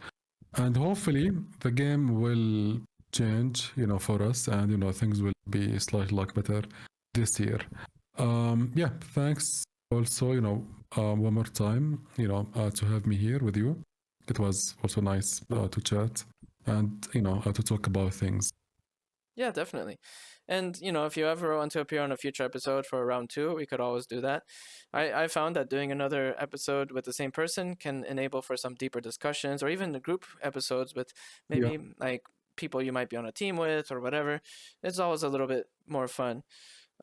And hopefully the game will change, for us, and things will be slightly like better this year. Yeah, thanks Also, one more time, to have me here with you. It was also nice to chat and, to talk about things. Yeah, definitely. And, if you ever want to appear on a future episode for round two, we could always do that. I found that doing another episode with the same person can enable for some deeper discussions or even the group episodes with Yeah. maybe like people you might be on a team with or whatever. It's always a little bit more fun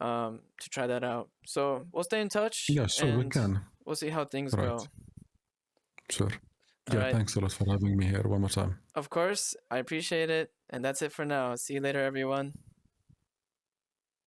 to try that out. So we'll stay in touch Yeah, sure, we and can. we'll see how things Right. go. Sure. All Yeah, right. thanks a lot for having me here one more time. Of course, I appreciate it. And that's it for now. See you later, everyone.